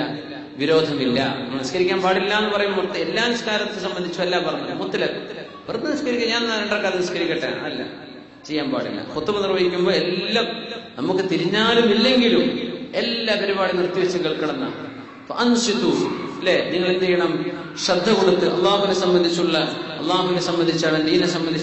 വിരോധമില്ല. നിസ്കരിക്കാൻ പാടില്ല എന്ന് പറയുമ്പോൾ എല്ലാ നിസ്കാരത്തെ സംബന്ധിച്ചല്ല പറഞ്ഞു. മുത്ലഖ് വെറുതെ നിസ്കരിക്കുക, ഞാൻ 2 റക്അത്ത് നിസ്കരിക്കട്ടെ, അല്ല, ചെയ്യാൻ പാടില്ല. ഖുതുബ നിർവഹിക്കുമ്പോൾ എല്ലാം നമുക്ക് തിരിഞ്ഞാലും ഇല്ലെങ്കിലും എല്ലാ പരിപാടി നിർത്തിവെച്ച് കേൾക്കണം. അല്ലേ, നിങ്ങൾ എന്ത് ചെയ്യണം, ശ്രദ്ധ കൊടുത്ത് അള്ളാഹുവിനെ സംബന്ധിച്ച് അവൻ ദീനെ സംബന്ധിച്ച്